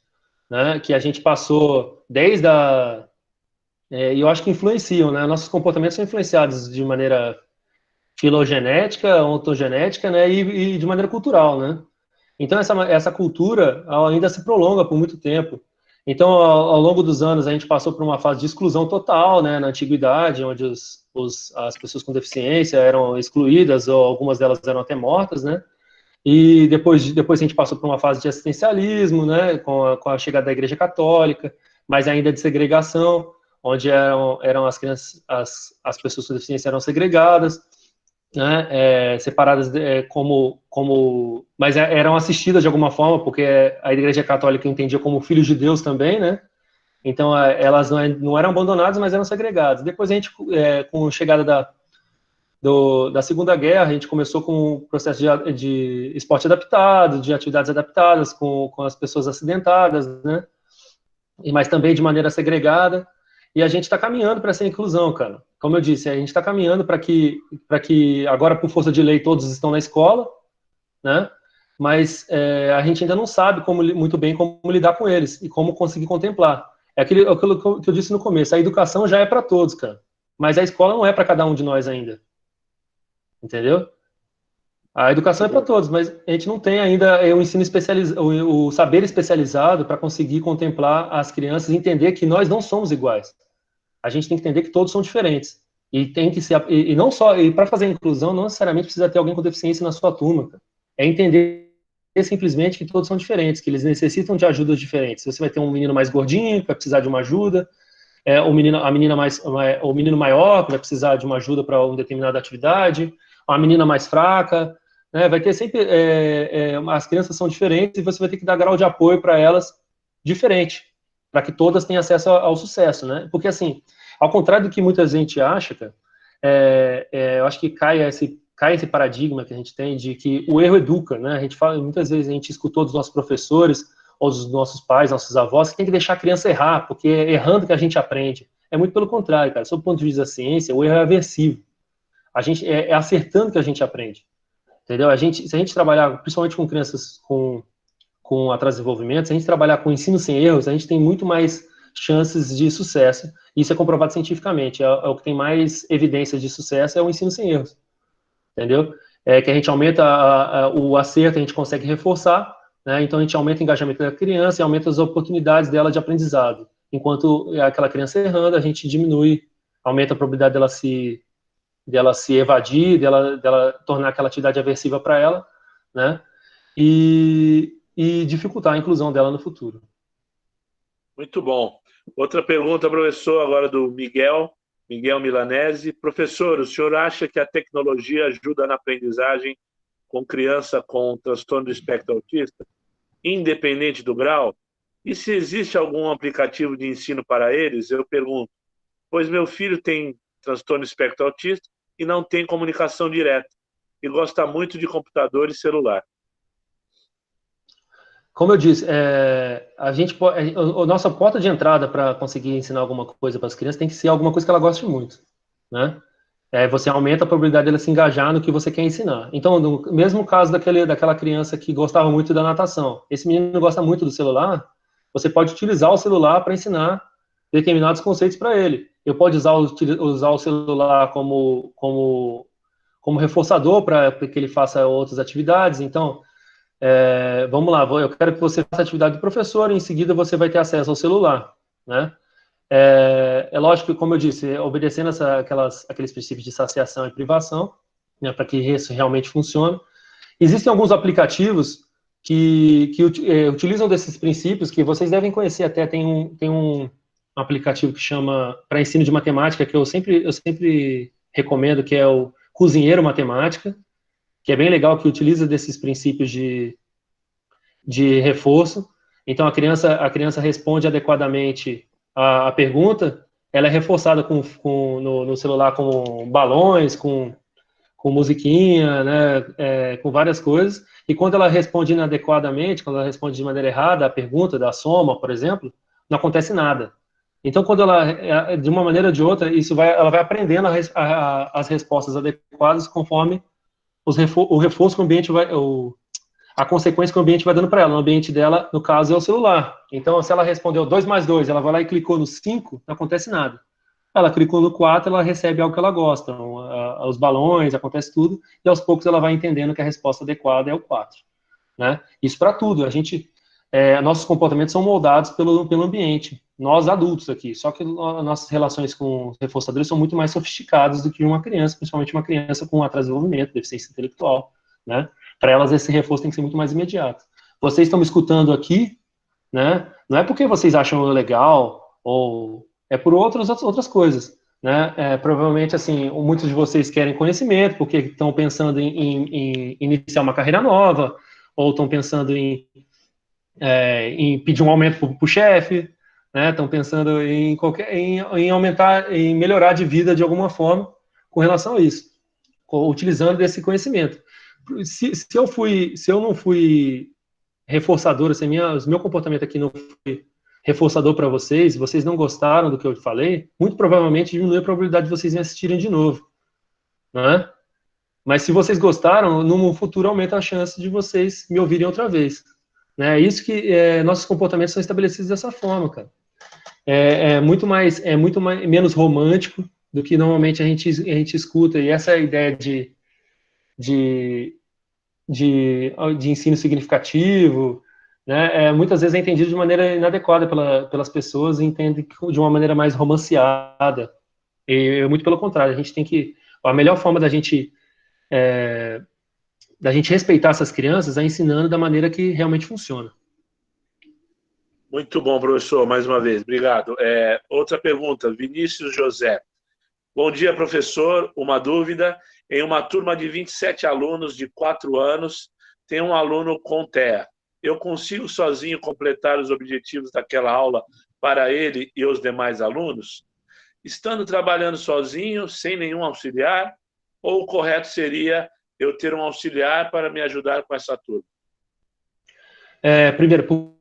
né, que a gente passou desde e eu acho que influenciam, né, nossos comportamentos são influenciados de maneira filogenética, ontogenética, né, e de maneira cultural, né. Então, essa cultura ainda se prolonga por muito tempo. Então, ao longo dos anos, a gente passou por uma fase de exclusão total, né, na antiguidade, onde as pessoas com deficiência eram excluídas, ou algumas delas eram até mortas, né, e depois a gente passou por uma fase de assistencialismo, né, com a chegada da Igreja Católica, mas ainda de segregação, onde eram as crianças, as pessoas com deficiência eram segregadas, né, separadas mas eram assistidas de alguma forma, porque a Igreja Católica entendia como filhos de Deus também, né? Então elas não eram abandonadas, mas eram segregadas. Depois a gente, com a chegada da Segunda Guerra, a gente começou com o processo de esporte adaptado, de atividades adaptadas com as pessoas acidentadas, né? Mas também de maneira segregada. E a gente está caminhando para essa inclusão, cara. Como eu disse, a gente está caminhando para que agora, por força de lei, todos estão na escola, né? mas a gente ainda não sabe muito bem como lidar com eles e como conseguir contemplar. É aquilo que eu disse no começo, a educação já é para todos, cara, mas a escola não é para cada um de nós ainda, entendeu? A educação é para todos, mas a gente não tem ainda o ensino especializado, o saber especializado para conseguir contemplar as crianças e entender que nós não somos iguais. A gente tem que entender que todos são diferentes. E tem que ser, e não só, e para fazer a inclusão, não necessariamente precisa ter alguém com deficiência na sua turma, cara. É entender simplesmente que todos são diferentes, que eles necessitam de ajudas diferentes. Você vai ter um menino mais gordinho, que vai precisar de uma ajuda, o menino maior, que vai precisar de uma ajuda para uma determinada atividade, a menina mais fraca, né? Vai ter sempre, as crianças são diferentes e você vai ter que dar grau de apoio para elas diferente, para que todas tenham acesso ao sucesso, né? Porque, assim, ao contrário do que muita gente acha, cara, eu acho que cai esse paradigma que a gente tem de que o erro educa, né? A gente fala, muitas vezes a gente escutou dos nossos professores ou dos nossos pais, nossos avós, que tem que deixar a criança errar, porque é errando que a gente aprende. É muito pelo contrário, cara. Sob o ponto de vista da ciência, o erro é aversivo. A gente acertando que a gente aprende, entendeu? Se a gente trabalhar, principalmente com crianças com atraso de desenvolvimento, se a gente trabalhar com ensino sem erros, a gente tem muito mais chances de sucesso. Isso é comprovado cientificamente. É o que tem mais evidências de sucesso é o ensino sem erros, entendeu? Que a gente aumenta o acerto, a gente consegue reforçar, né? Então a gente aumenta o engajamento da criança e aumenta as oportunidades dela de aprendizado. Enquanto aquela criança errando, a gente aumenta a probabilidade dela se evadir, dela tornar aquela atividade aversiva para ela, né? E dificultar a inclusão dela no futuro. Muito bom. Outra pergunta, professor, agora do Miguel Milanese. Professor, o senhor acha que a tecnologia ajuda na aprendizagem com criança com transtorno do espectro autista, independente do grau? E se existe algum aplicativo de ensino para eles? Eu pergunto, pois meu filho tem transtorno do espectro autista e não tem comunicação direta, e gosta muito de computador e celular. Como eu disse, a nossa porta de entrada para conseguir ensinar alguma coisa para as crianças tem que ser alguma coisa que ela goste muito, né? Você aumenta a probabilidade dela se engajar no que você quer ensinar. Então, no mesmo caso daquela criança que gostava muito da natação, esse menino gosta muito do celular, você pode utilizar o celular para ensinar determinados conceitos para ele. Eu pode usar o celular como reforçador para que ele faça outras atividades. Então, vamos lá, eu quero que você faça a atividade do professor, e em seguida você vai ter acesso ao celular, né? Lógico que, como eu disse, obedecendo aqueles princípios de saciação e privação, né, para que isso realmente funcione. Existem alguns aplicativos que utilizam desses princípios, que vocês devem conhecer até. Tem um aplicativo que chama, para ensino de matemática, que eu sempre recomendo, que é o Cozinheiro Matemática, que é bem legal, que utiliza desses princípios de reforço. Então, a criança responde adequadamente a pergunta, ela é reforçada no celular com balões, com musiquinha, né, com várias coisas, e quando ela responde inadequadamente, quando ela responde de maneira errada a pergunta da soma, por exemplo, não acontece nada. Então, quando ela, de uma maneira ou de outra, ela vai aprendendo as respostas adequadas conforme o reforço que o ambiente a consequência que o ambiente vai dando para ela. O ambiente dela, no caso, é o celular. Então, se ela respondeu 2 mais 2, ela vai lá e clicou no 5, não acontece nada. Ela clicou no 4, ela recebe algo que ela gosta, os balões, acontece tudo, e aos poucos ela vai entendendo que a resposta adequada é o 4. Né? Isso para tudo. Nossos comportamentos são moldados pelo ambiente. Nós, adultos aqui. Só que nossas relações com os reforçadores são muito mais sofisticadas do que uma criança, principalmente uma criança com atraso de desenvolvimento, deficiência intelectual, né? Para elas, esse reforço tem que ser muito mais imediato. Vocês estão me escutando aqui, né? Não é porque vocês acham legal, ou é por outras coisas, né? Provavelmente, assim, muitos de vocês querem conhecimento, porque estão pensando em iniciar uma carreira nova, ou estão pensando em pedir um aumento para o chefe, né? Estão pensando em aumentar, em melhorar de vida de alguma forma com relação a isso, utilizando esse conhecimento. Se eu não fui reforçador, se meu comportamento aqui não foi reforçador para vocês não gostaram do que eu falei, muito provavelmente diminui a probabilidade de vocês me assistirem de novo, né? Mas se vocês gostaram, no futuro aumenta a chance de vocês me ouvirem outra vez. Né? É isso que nossos comportamentos são estabelecidos dessa forma, cara. É muito menos romântico do que normalmente a gente escuta. E essa é a ideia de ensino significativo, né? Muitas vezes é entendido de maneira inadequada pelas pessoas e entende de uma maneira mais romanceada. E muito pelo contrário, a gente tem que... A melhor forma da gente respeitar essas crianças é ensinando da maneira que realmente funciona. Muito bom, professor, mais uma vez, obrigado. Outra pergunta, Vinícius José. Bom dia, professor. Uma dúvida. Em uma turma de 27 alunos de 4 anos, tem um aluno com TEA. Eu consigo sozinho completar os objetivos daquela aula para ele e os demais alunos? Estando trabalhando sozinho, sem nenhum auxiliar, ou o correto seria eu ter um auxiliar para me ajudar com essa turma? Primeiro, por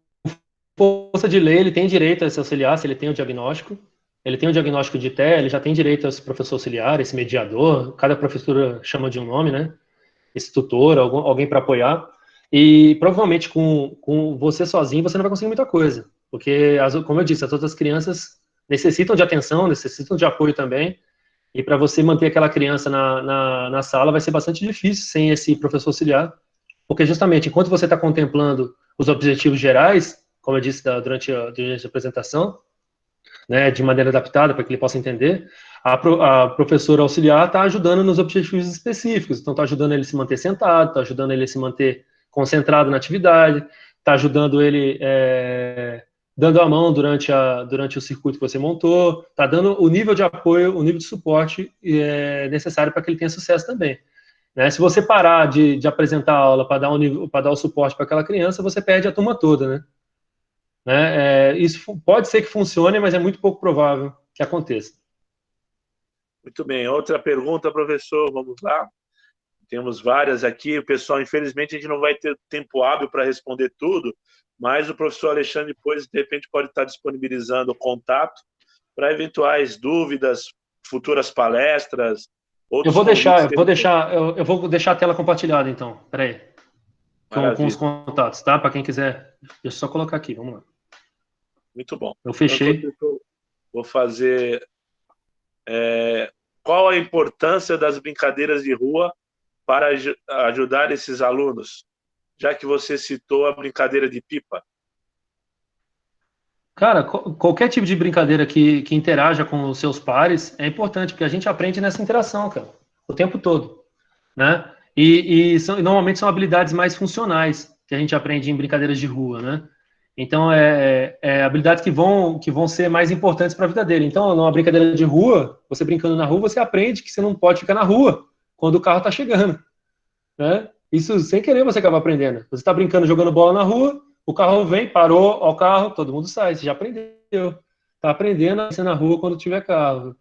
força de lei, ele tem direito a esse auxiliar, se ele tem o diagnóstico. Ele tem o diagnóstico de TEA, ele já tem direito a esse professor auxiliar, esse mediador. Cada professora chama de um nome, né? Esse tutor, alguém para apoiar. E provavelmente com você sozinho, você não vai conseguir muita coisa. Porque, como eu disse, as outras crianças necessitam de atenção, necessitam de apoio também. E para você manter aquela criança na sala vai ser bastante difícil sem esse professor auxiliar. Porque justamente, enquanto você está contemplando os objetivos gerais, como eu disse durante a apresentação, né, de maneira adaptada para que ele possa entender, a professora auxiliar está ajudando nos objetivos específicos. Então, está ajudando ele a se manter sentado, está ajudando ele a se manter concentrado na atividade, está ajudando ele dando a mão durante o circuito que você montou, está dando o nível de apoio, o nível de suporte necessário para que ele tenha sucesso também. Né? Se você parar de apresentar a aula para dar o suporte para aquela criança, você perde a turma toda, né? Isso pode ser que funcione, mas é muito pouco provável que aconteça. Muito bem. Outra pergunta, professor, vamos lá. Temos várias aqui. O pessoal, infelizmente, a gente não vai ter tempo hábil para responder tudo, mas o professor Alexandre depois, de repente, pode estar disponibilizando o contato para eventuais dúvidas, futuras palestras. Eu vou deixar a tela compartilhada, então. Peraí. Com os contatos, tá? Para quem quiser. Deixa eu só colocar aqui, vamos lá. Muito bom. Eu fechei. Então, vou fazer... qual a importância das brincadeiras de rua para ajudar esses alunos? Já que você citou a brincadeira de pipa. Cara, qualquer tipo de brincadeira que interaja com os seus pares é importante, porque a gente aprende nessa interação, cara, o tempo todo, né? E normalmente são habilidades mais funcionais que a gente aprende em brincadeiras de rua, né? Então, habilidades que vão ser mais importantes para a vida dele. Então, numa brincadeira de rua, você brincando na rua, você aprende que você não pode ficar na rua quando o carro está chegando, né? Isso, sem querer, você acaba aprendendo. Você está brincando, jogando bola na rua, o carro vem, parou ao carro, todo mundo sai, você já aprendeu. Está aprendendo a ser na rua quando tiver carro.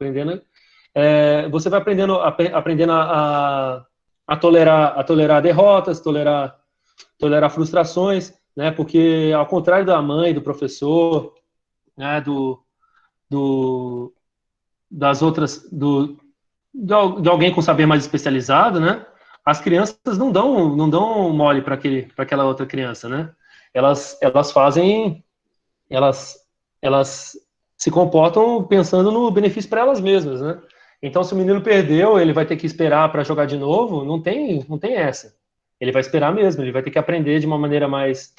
Você vai aprendendo a tolerar derrotas, tolerar frustrações, né? Porque, ao contrário da mãe, do professor, né? De alguém com saber mais especializado, né? As crianças não dão mole para aquela outra criança, né? Elas se comportam pensando no benefício para elas mesmas, né? Então, se o menino perdeu, ele vai ter que esperar para jogar de novo, não tem essa. Ele vai esperar mesmo, ele vai ter que aprender de uma maneira mais...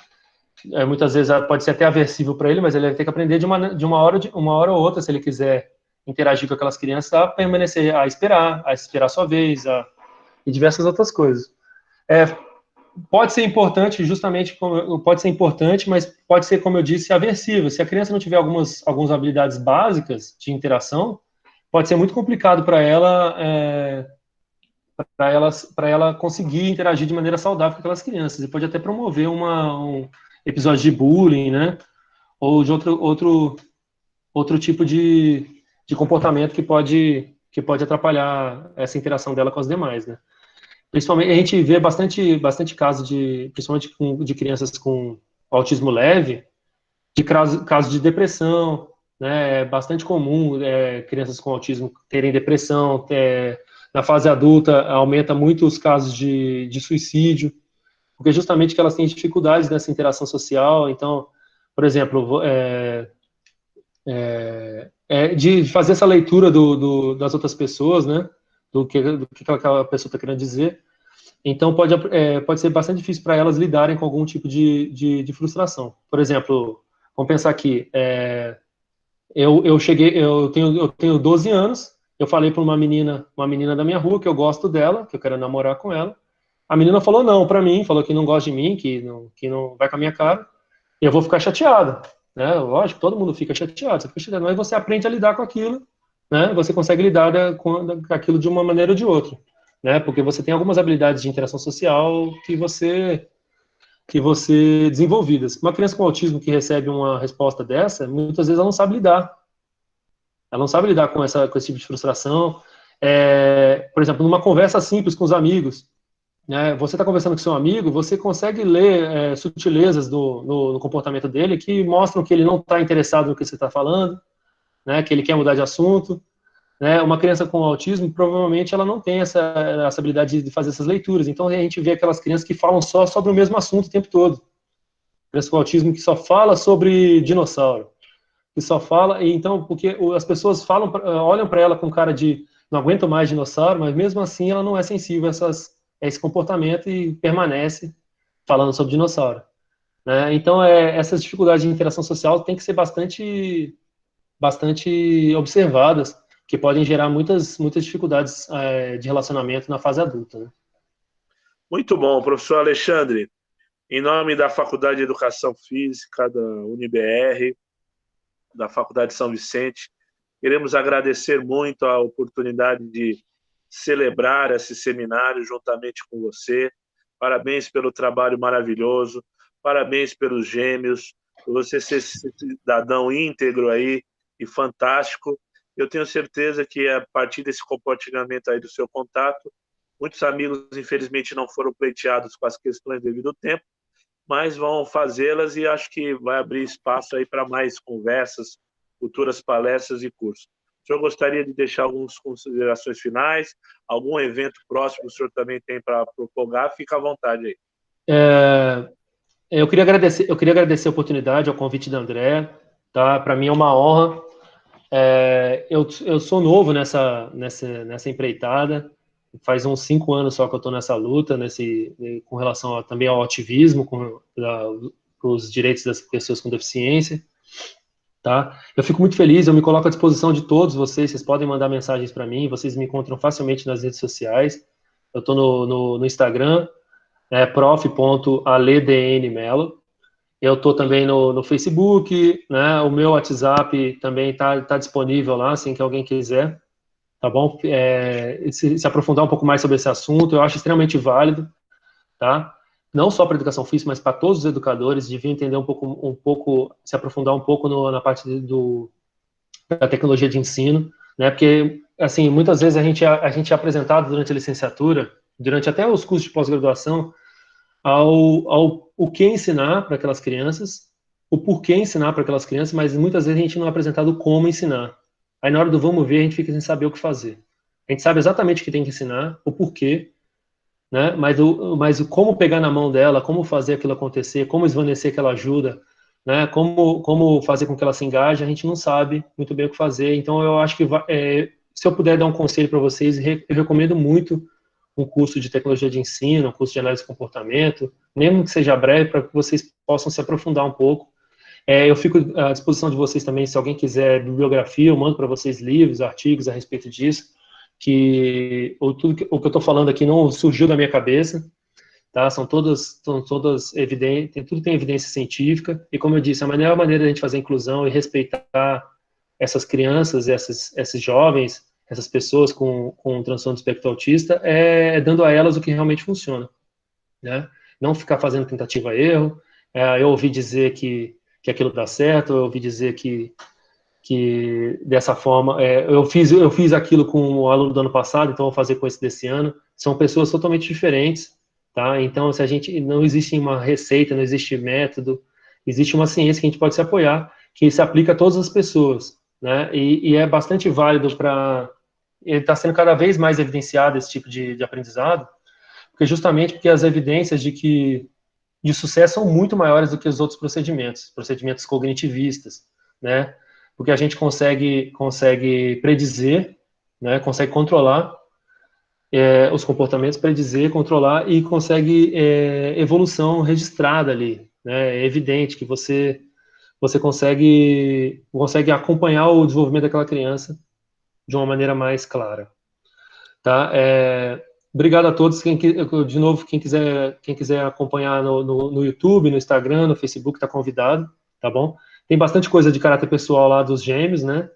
muitas vezes pode ser até aversivo para ele, mas ele vai ter que aprender de uma hora ou outra, se ele quiser interagir com aquelas crianças, a permanecer, a esperar a sua vez, e diversas outras coisas. Pode ser importante, mas pode ser, como eu disse, aversivo. Se a criança não tiver algumas habilidades básicas de interação, pode ser muito complicado para ela conseguir interagir de maneira saudável com aquelas crianças. E pode até promover um episódio de bullying, né? Ou de outro tipo de comportamento que pode atrapalhar essa interação dela com as demais, né? Principalmente, a gente vê bastante casos principalmente de crianças com autismo leve, de casos de depressão, né? É bastante comum crianças com autismo terem depressão, Na fase adulta, aumenta muito os casos de suicídio, porque justamente que elas têm dificuldades nessa interação social. Então, por exemplo, de fazer essa leitura das outras pessoas, né, do que aquela pessoa está querendo dizer. Então, pode ser bastante difícil para elas lidarem com algum tipo de frustração. Por exemplo, vamos pensar aqui, eu tenho 12 anos, eu falei para uma menina da minha rua que eu gosto dela, que eu quero namorar com ela. A menina falou não para mim, falou que não gosta de mim, que não vai com a minha cara, e eu vou ficar chateado, né? Lógico, todo mundo fica chateado, você fica chateado, mas você aprende a lidar com aquilo, né? Você consegue lidar com aquilo de uma maneira ou de outra, né? Porque você tem algumas habilidades de interação social que você desenvolvidas. Uma criança com autismo que recebe uma resposta dessa, muitas vezes ela não sabe lidar. Ela não sabe lidar com esse tipo de frustração. Por exemplo, numa conversa simples com os amigos, né, você está conversando com seu amigo, você consegue ler sutilezas no comportamento dele que mostram que ele não está interessado no que você está falando, né, que ele quer mudar de assunto. Né? Uma criança com autismo, provavelmente, ela não tem essa habilidade de fazer essas leituras. Então, a gente vê aquelas crianças que falam só sobre o mesmo assunto o tempo todo. Criança com autismo que só fala sobre dinossauro. Que só fala... Então, porque as pessoas olham para ela com cara de não aguento mais dinossauro, mas mesmo assim ela não é sensível a esse comportamento e permanece falando sobre dinossauro. Né? Então, essas dificuldades de interação social têm que ser bastante observadas, que podem gerar muitas dificuldades de relacionamento na fase adulta. Né? Muito bom, professor Alexandre. Em nome da Faculdade de Educação Física, da UniBR, da Faculdade de São Vicente, queremos agradecer muito a oportunidade de celebrar esse seminário juntamente com você. Parabéns pelo trabalho maravilhoso, parabéns pelos gêmeos, por você ser cidadão íntegro aí e fantástico. Eu tenho certeza que a partir desse compartilhamento aí do seu contato, muitos amigos, infelizmente, não foram pleiteados com as questões devido ao tempo, mas vão fazê-las e acho que vai abrir espaço aí para mais conversas, futuras palestras e cursos. O senhor gostaria de deixar algumas considerações finais? Algum evento próximo o senhor também tem para propagar? Fica à vontade aí. Eu queria agradecer a oportunidade, ao convite da André. Tá? Para mim é uma honra. Eu sou novo nessa empreitada. Faz uns 5 anos só que eu estou nessa luta, com relação também ao ativismo, com os direitos das pessoas com deficiência. Tá? Eu fico muito feliz, eu me coloco à disposição de todos vocês podem mandar mensagens para mim, vocês me encontram facilmente nas redes sociais. Eu estou no Instagram, prof.alednmelo. Eu estou também no Facebook, né? O meu WhatsApp também está disponível lá, assim que alguém quiser, tá bom? Se aprofundar um pouco mais sobre esse assunto, eu acho extremamente válido, tá? Não só para a educação física, mas para todos os educadores, deviam entender um pouco, se aprofundar um pouco na parte da tecnologia de ensino, né? Porque, assim, muitas vezes a gente é apresentado durante a licenciatura, durante até os cursos de pós-graduação, o que ensinar para aquelas crianças, o porquê ensinar para aquelas crianças, mas muitas vezes a gente não é apresentado como ensinar. Aí na hora do vamos ver, a gente fica sem saber o que fazer. A gente sabe exatamente o que tem que ensinar, o porquê, né? Mas o como pegar na mão dela, como fazer aquilo acontecer, como esvanecer aquela ajuda, né? Como fazer com que ela se engaje, a gente não sabe muito bem o que fazer. Então eu acho que se eu puder dar um conselho para vocês, eu recomendo muito um curso de tecnologia de ensino, um curso de análise de comportamento, mesmo que seja breve, para que vocês possam se aprofundar um pouco. Eu fico à disposição de vocês também, se alguém quiser bibliografia, eu mando para vocês livros, artigos a respeito disso, o que eu estou falando aqui não surgiu da minha cabeça, tá? São todas evidentes, tudo tem evidência científica, e como eu disse, a melhor maneira de a gente fazer a inclusão e respeitar essas crianças, esses jovens, essas pessoas com transtorno do espectro autista, dando a elas o que realmente funciona, né? Não ficar fazendo tentativa-erro. Eu ouvi dizer que aquilo dá certo, eu ouvi dizer que dessa forma, eu fiz aquilo com o aluno do ano passado, então vou fazer com esse desse ano. São pessoas totalmente diferentes, tá? Então, não existe uma receita, não existe método, existe uma ciência que a gente pode se apoiar, que se aplica a todas as pessoas, né? E é bastante válido para está sendo cada vez mais evidenciado esse tipo de aprendizado, porque as evidências de sucesso são muito maiores do que os outros procedimentos cognitivistas, né? Porque a gente consegue predizer, né? Consegue controlar os comportamentos, predizer, controlar e consegue evolução registrada ali, né? É evidente que você consegue acompanhar o desenvolvimento daquela criança de uma maneira mais clara, tá? Obrigado a todos. De novo, quem quiser acompanhar no YouTube, no Instagram, no Facebook, está convidado, tá bom? Tem bastante coisa de caráter pessoal lá dos gêmeos, né?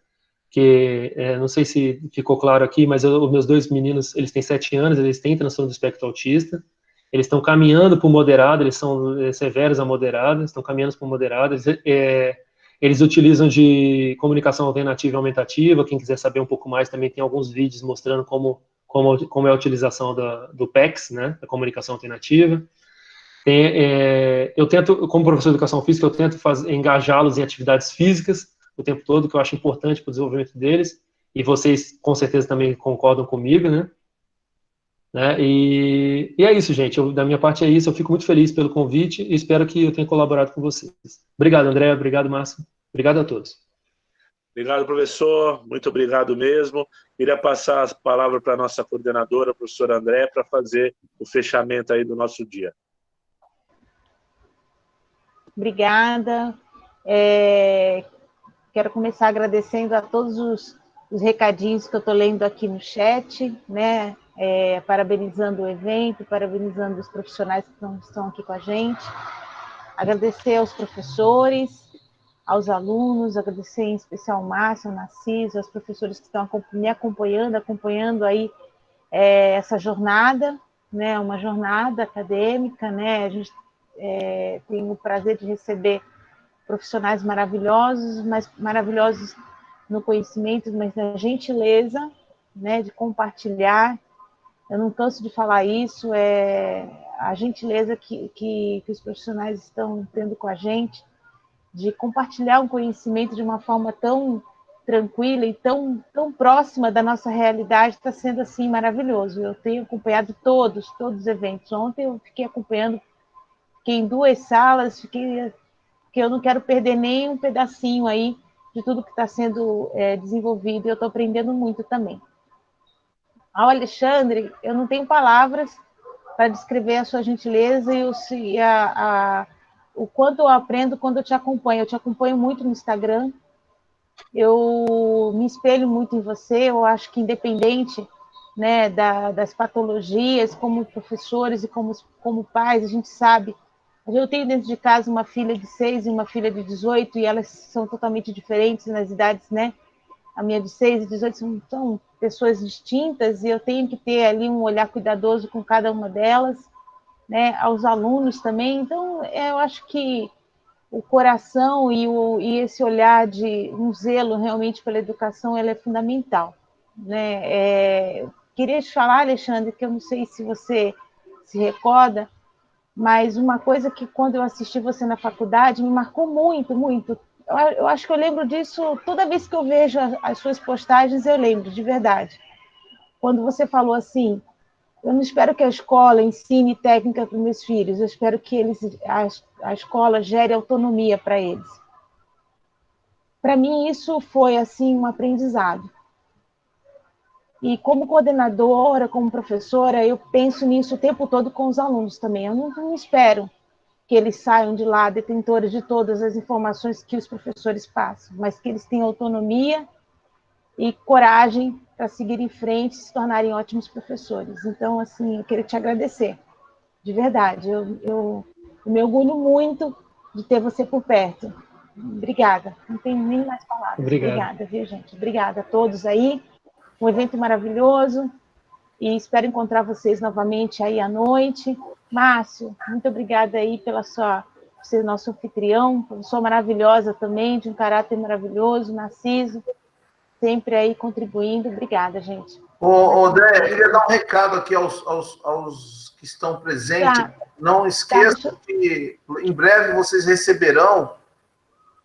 Que não sei se ficou claro aqui, mas os meus 2 meninos, eles têm 7 anos, eles têm transtorno do espectro autista, eles estão caminhando para o moderado, eles são severos a moderado, estão caminhando para o moderado, eles utilizam de comunicação alternativa e aumentativa. Quem quiser saber um pouco mais, também tem alguns vídeos mostrando como é a utilização do PECS, né, da comunicação alternativa. Eu tento, como professor de educação física, eu tento engajá-los em atividades físicas o tempo todo, que eu acho importante para o desenvolvimento deles, e vocês com certeza também concordam comigo, né? E é isso, gente. Da minha parte é isso. Eu fico muito feliz pelo convite e espero que eu tenha colaborado com vocês. Obrigado, André. Obrigado, Márcio. Obrigado a todos. Obrigado, professor. Muito obrigado mesmo. Queria passar a palavra para a nossa coordenadora, a professora André, para fazer o fechamento aí do nosso dia. Obrigada. Quero começar agradecendo a todos os recadinhos que eu estou lendo aqui no chat, né? Parabenizando o evento, parabenizando os profissionais que estão aqui com a gente. Agradecer aos professores, aos alunos, agradecer em especial ao Márcio, ao Narciso, aos professores que estão me acompanhando aí essa jornada, né? Uma jornada acadêmica, né? A gente tem o prazer de receber profissionais maravilhosos, mas maravilhosos no conhecimento, mas na gentileza, né, de compartilhar. Eu não canso de falar isso, a gentileza que os profissionais estão tendo com a gente, de compartilhar um conhecimento de uma forma tão tranquila e tão próxima da nossa realidade, está sendo assim maravilhoso. Eu tenho acompanhado todos os eventos. Ontem eu fiquei em 2 salas, porque eu não quero perder nem um pedacinho aí de tudo que está sendo desenvolvido, e eu estou aprendendo muito também. Ao Alexandre, eu não tenho palavras para descrever a sua gentileza e o quanto eu aprendo quando eu te acompanho. Eu te acompanho muito no Instagram, eu me espelho muito em você. Eu acho que independente, né, das patologias, como professores e como pais, a gente sabe. Eu tenho dentro de casa uma filha de 6 e uma filha de 18, e elas são totalmente diferentes nas idades, né? A minha de 6 e 18 são pessoas distintas, e eu tenho que ter ali um olhar cuidadoso com cada uma delas, né? Aos alunos também. Então, eu acho que o coração e esse olhar de um zelo realmente pela educação, ele é fundamental, né? Queria te falar, Alexandre, que eu não sei se você se recorda, mas uma coisa que quando eu assisti você na faculdade me marcou muito, muito. Eu acho que eu lembro disso toda vez que eu vejo as suas postagens, eu lembro, de verdade. Quando você falou assim: eu não espero que a escola ensine técnica para os meus filhos, eu espero que a escola gere autonomia para eles. Para mim, isso foi assim um aprendizado. E como coordenadora, como professora, eu penso nisso o tempo todo com os alunos também. Eu não espero que eles saiam de lá detentores de todas as informações que os professores passam, mas que eles tenham autonomia e coragem para seguir em frente e se tornarem ótimos professores. Então, assim, eu queria te agradecer, de verdade. Eu me orgulho muito de ter você por perto. Obrigada. Não tenho nem mais palavras. Obrigada, viu, gente? Obrigada a todos aí. Um evento maravilhoso. E espero encontrar vocês novamente aí à noite. Márcio, muito obrigada aí por ser nosso anfitrião, pessoa maravilhosa também, de um caráter maravilhoso. Narciso, sempre aí contribuindo. Obrigada, gente. André, eu queria dar um recado aqui aos que estão presentes. Tá. Não esqueçam que em breve vocês receberão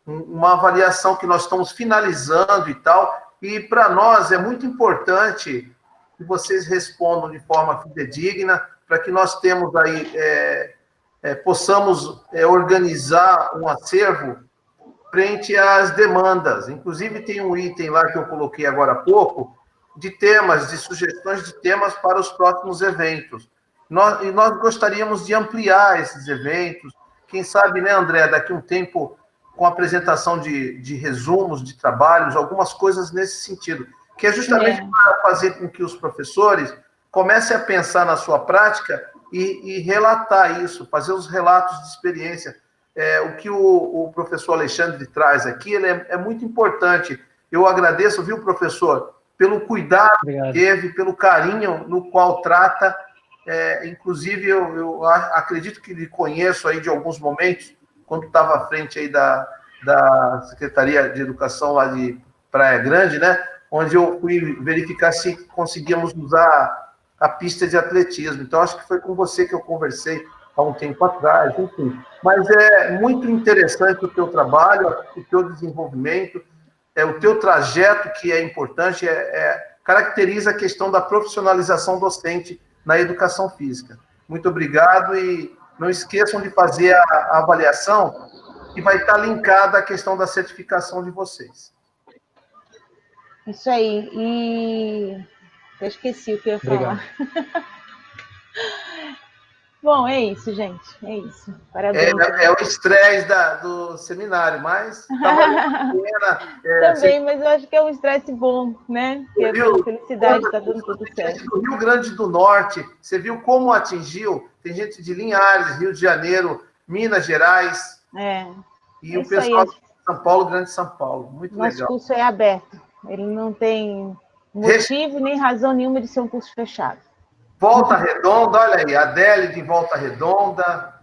uma avaliação que nós estamos finalizando e tal, E para nós é muito importante que vocês respondam de forma fidedigna, para que nós temos aí, possamos organizar um acervo frente às demandas. Inclusive, tem um item lá que eu coloquei agora há pouco, de temas, de sugestões de temas para os próximos eventos. Nós gostaríamos de ampliar esses eventos. Quem sabe, né, André, daqui a um tempo, com a apresentação de resumos de trabalhos, algumas coisas nesse sentido, que é justamente para fazer com que os professores comecem a pensar na sua prática e relatar isso, fazer os relatos de experiência. O que o professor Alexandre traz aqui, ele é muito importante. Eu agradeço, viu, professor, pelo cuidado que teve, pelo carinho no qual trata. Inclusive, eu acredito que lhe conheço aí de alguns momentos, quando estava à frente aí da Secretaria de Educação lá de Praia Grande, né? Onde eu fui verificar se conseguíamos usar a pista de atletismo. Então, acho que foi com você que eu conversei há um tempo atrás, enfim. Mas é muito interessante o teu trabalho, o teu desenvolvimento, o teu trajeto, que é importante, caracteriza a questão da profissionalização docente na educação física. Muito obrigado e não esqueçam de fazer a avaliação, que vai estar linkada à questão da certificação de vocês. Isso aí. E eu esqueci o que eu ia falar. Bom, é isso, gente. É isso. Parabéns. É o estresse do seminário, mas tá valendo a pena. Também, mas eu acho que é um estresse bom, né? Que é pela felicidade, está dando tudo certo. No Rio Grande do Norte, você viu como atingiu? Tem gente de Linhares, Rio de Janeiro, Minas Gerais. E o pessoal de São Paulo, Grande São Paulo. Muito legal. Nosso curso é aberto. Ele não tem motivo nem razão nenhuma de ser um curso fechado. Volta Redonda, olha aí, a Adélia de Volta Redonda.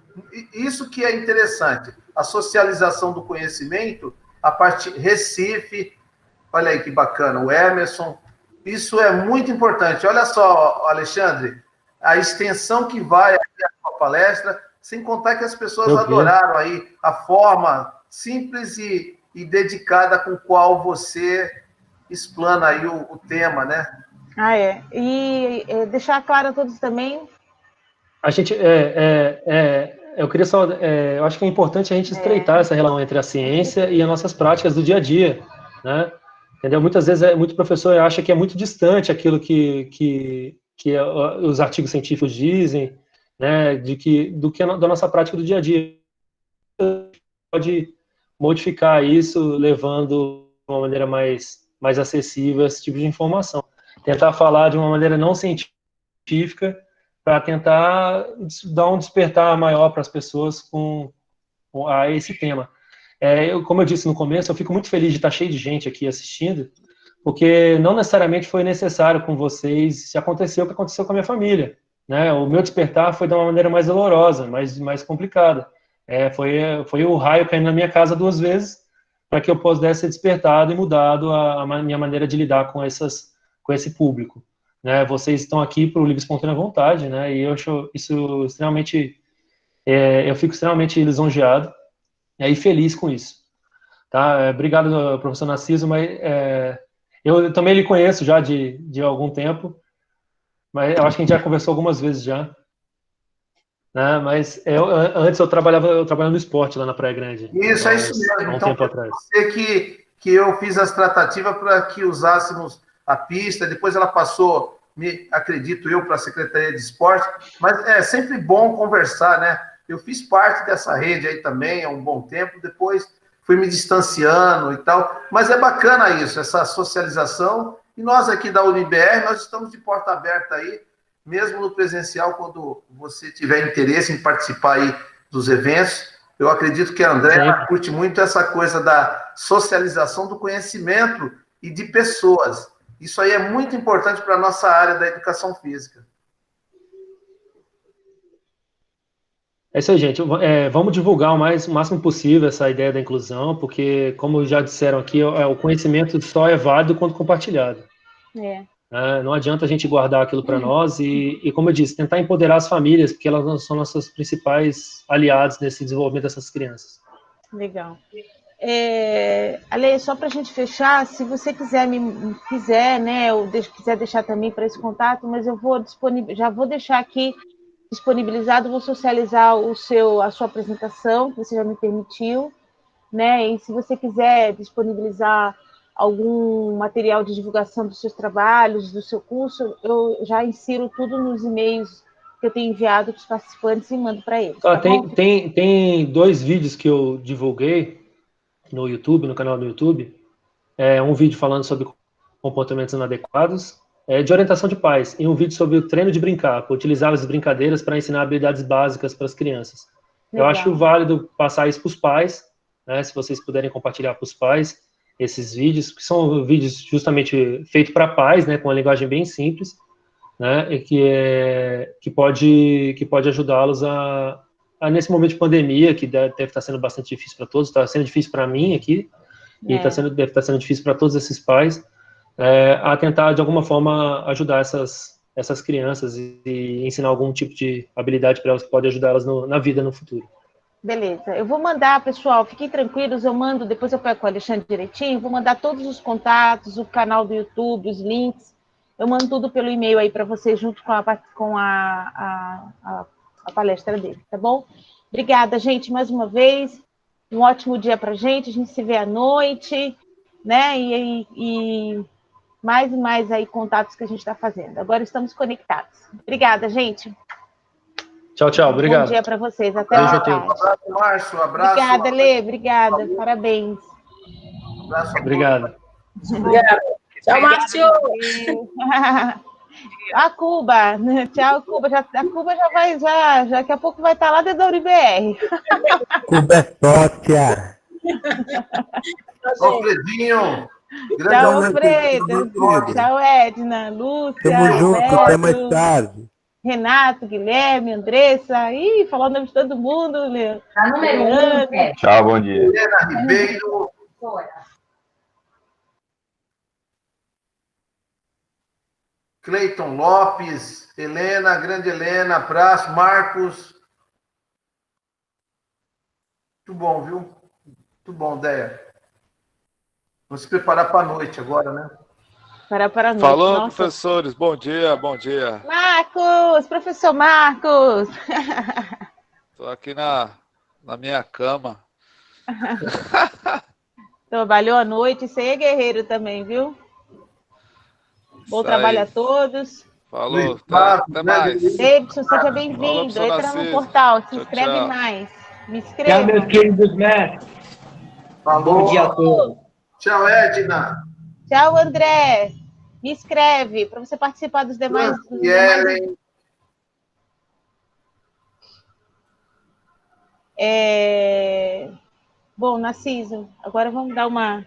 Isso que é interessante, a socialização do conhecimento, a partir Recife, olha aí que bacana, o Emerson. Isso é muito importante. Olha só, Alexandre, a extensão que vai aqui a sua palestra, sem contar que as pessoas adoraram aí a forma simples e dedicada com qual você explana aí o tema, né? E deixar claro a todos também. A gente, eu queria só, eu acho que é importante a gente estreitar essa relação entre a ciência e as nossas práticas do dia a dia, né? Entendeu? Muitas vezes, muito professor acha que é muito distante aquilo que os artigos científicos dizem, né? Da nossa prática do dia a dia. Pode modificar isso, levando de uma maneira mais acessível esse tipo de informação. Tentar falar de uma maneira não científica para tentar dar um despertar maior para as pessoas a esse tema. Como eu disse no começo, eu fico muito feliz de estar cheio de gente aqui assistindo, porque não necessariamente foi necessário com vocês se aconteceu o que aconteceu com a minha família, né? O meu despertar foi de uma maneira mais dolorosa, mais complicada. Foi o raio caindo na minha casa 2 vezes para que eu pudesse ser despertado e mudado a minha maneira de lidar com esse público, né? Vocês estão aqui por livre e espontânea vontade, né? E eu acho isso extremamente, eu fico extremamente lisonjeado e feliz com isso, tá? Obrigado, professor Narciso, mas eu também lhe conheço já de algum tempo, mas eu acho que a gente já conversou algumas vezes já, né? Mas antes eu trabalhava no esporte lá na Praia Grande. Isso, é isso mesmo. Então, tempo atrás. Você que eu fiz as tratativas para que usássemos a pista, depois ela passou, acredito eu, para a Secretaria de Esporte, mas é sempre bom conversar, né? Eu fiz parte dessa rede aí também há um bom tempo, depois fui me distanciando e tal, mas é bacana isso, essa socialização, e nós aqui da UniBR, nós estamos de porta aberta aí, mesmo no presencial, quando você tiver interesse em participar aí dos eventos. Eu acredito que a Andréa curte muito essa coisa da socialização do conhecimento e de pessoas. Isso aí é muito importante para a nossa área da educação física. É isso aí, gente. Vamos divulgar o máximo possível essa ideia da inclusão, porque, como já disseram aqui, o conhecimento só é válido quando compartilhado. Não adianta a gente guardar aquilo para nós e, como eu disse, tentar empoderar as famílias, porque elas são nossas principais aliadas nesse desenvolvimento dessas crianças. Legal. Ale, só para a gente fechar, se você quiser, né, ou quiser deixar também para esse contato, mas eu vou já vou deixar aqui disponibilizado, vou socializar a sua apresentação, que você já me permitiu, né? E se você quiser disponibilizar algum material de divulgação dos seus trabalhos, do seu curso, eu já insiro tudo nos e-mails que eu tenho enviado para os participantes e mando para eles. Tá bom? Tem 2 vídeos que eu divulguei no YouTube, no canal do YouTube. Um vídeo falando sobre comportamentos inadequados, de orientação de pais, e um vídeo sobre o treino de brincar, utilizar as brincadeiras para ensinar habilidades básicas para as crianças. Legal. Eu acho válido passar isso para os pais, né, se vocês puderem compartilhar para os pais esses vídeos, que são vídeos justamente feitos para pais, né, com uma linguagem bem simples, né, e que pode ajudá-los nesse momento de pandemia, que deve estar sendo bastante difícil para todos, está sendo difícil para mim aqui, e deve estar sendo difícil para todos esses pais, a tentar, de alguma forma, ajudar essas crianças e ensinar algum tipo de habilidade para elas que pode ajudar elas na vida no futuro. Beleza, eu vou mandar, pessoal, fiquem tranquilos, eu mando, depois eu pego com o Alexandre direitinho, vou mandar todos os contatos, o canal do YouTube, os links, eu mando tudo pelo e-mail aí para vocês, junto com a palestra dele, tá bom? Obrigada, gente, mais uma vez, um ótimo dia para a gente se vê à noite, né, e mais e mais aí contatos que a gente está fazendo. Agora estamos conectados. Obrigada, gente. Tchau, tchau. Obrigado. Bom dia para vocês. Até mais tarde. Abraço, Márcio. Abraço. Obrigada, Lê. Obrigada. Parabéns. Abraço. Obrigado. Obrigada. Tchau, Márcio. A Cuba. Tchau, Cuba. A Cuba já vai, já daqui a pouco vai estar lá dentro da UniBR. Cuba é sócia. Alfredinho. Tchau, Alfredo. Tchau, Edna, Lúcia. Tamo junto, até mais tarde. Renato, Guilherme, Andressa. Ih, falar o nome de todo mundo, Leo. Tá número 1. Tchau, bom dia. Helena Ribeiro. Cleiton Lopes, Helena, grande Helena, abraço, Marcos. Muito bom, viu? Muito bom, Déia. Vamos se preparar para a noite agora, né? Para a noite. Falou, nossa. professores. Bom dia, bom dia. Marcos, professor Marcos. Estou aqui na minha cama. Trabalhou à noite, isso aí é guerreiro também, viu? Bom trabalho a todos. Falou, até mais. Davidson, seja bem-vindo. Entra no portal, se inscreve mais. Me inscreva. Tchau, meus queridos mestres. Falou. Bom dia a todos. Tchau, Edna. Tchau, André. Me inscreve para você participar dos demais. Bom, Narciso, agora vamos dar uma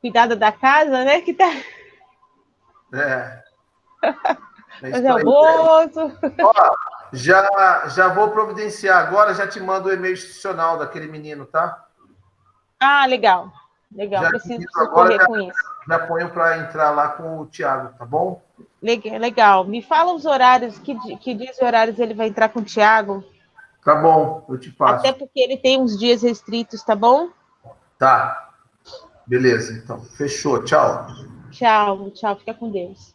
cuidada da casa, né? Que tá... Fazer almoço. Ó, já vou providenciar agora, já te mando o e-mail institucional daquele menino, tá? Ah, legal. Legal, preciso correr com isso. Já ponho para entrar lá com o Thiago, tá bom? Legal. Me fala os horários, que dias e horários ele vai entrar com o Thiago. Tá bom, eu te passo. Até porque ele tem uns dias restritos, tá bom? Tá. Beleza, então. Fechou. Tchau. Tchau. Fica com Deus.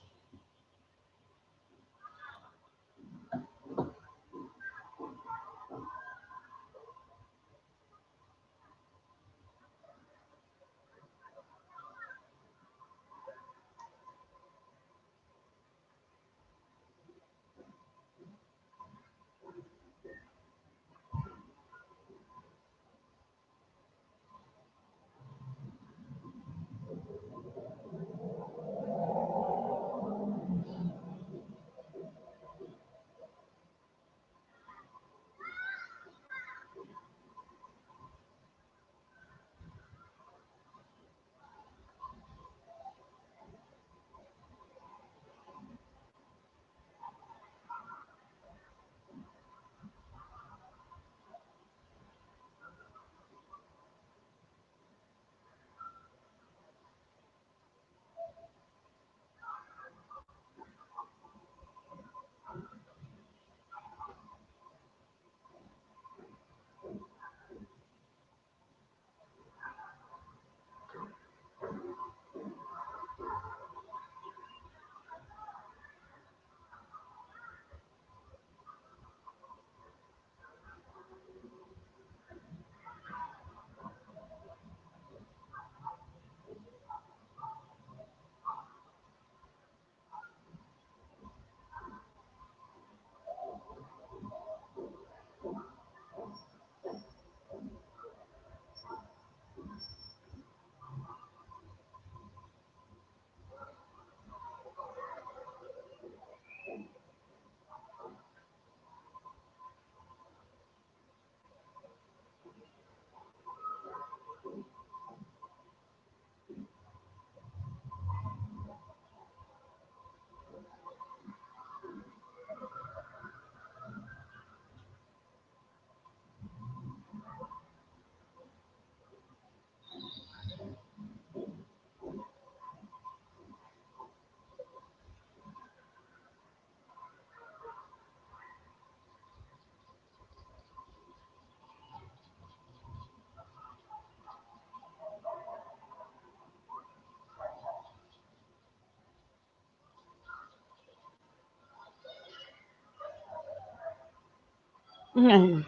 Mamãe,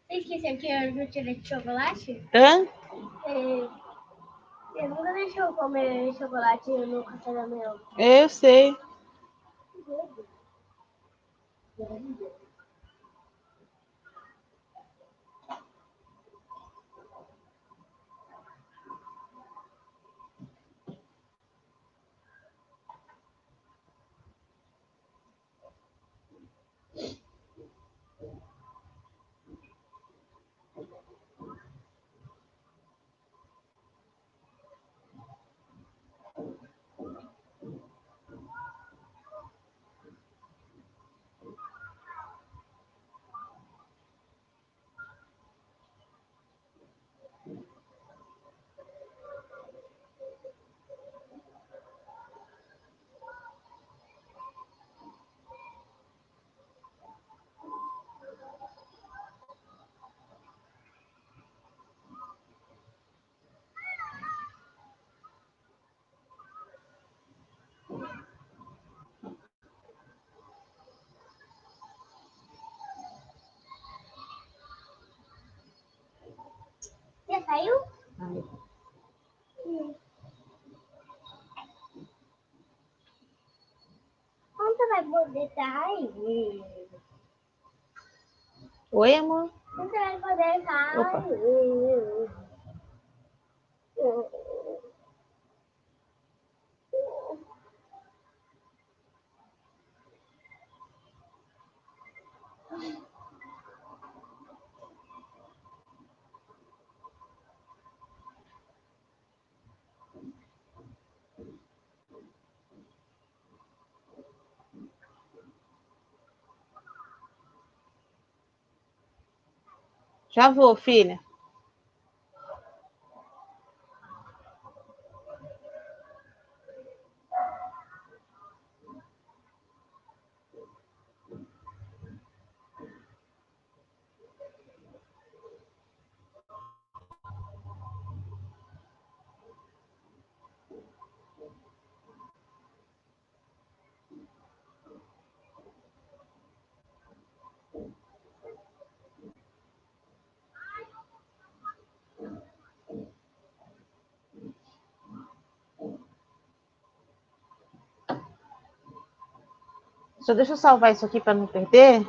você esqueceu que eu não tirei de chocolate? Hã? Você nunca deixou eu comer chocolate no café da manhã. Eu sei. Já saiu? Como você vai poder estar aí? Oi, amor? Você vai poder estar Opa. aí? Já vou, filha. Só deixa eu salvar isso aqui para não perder.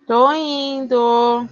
Tô indo.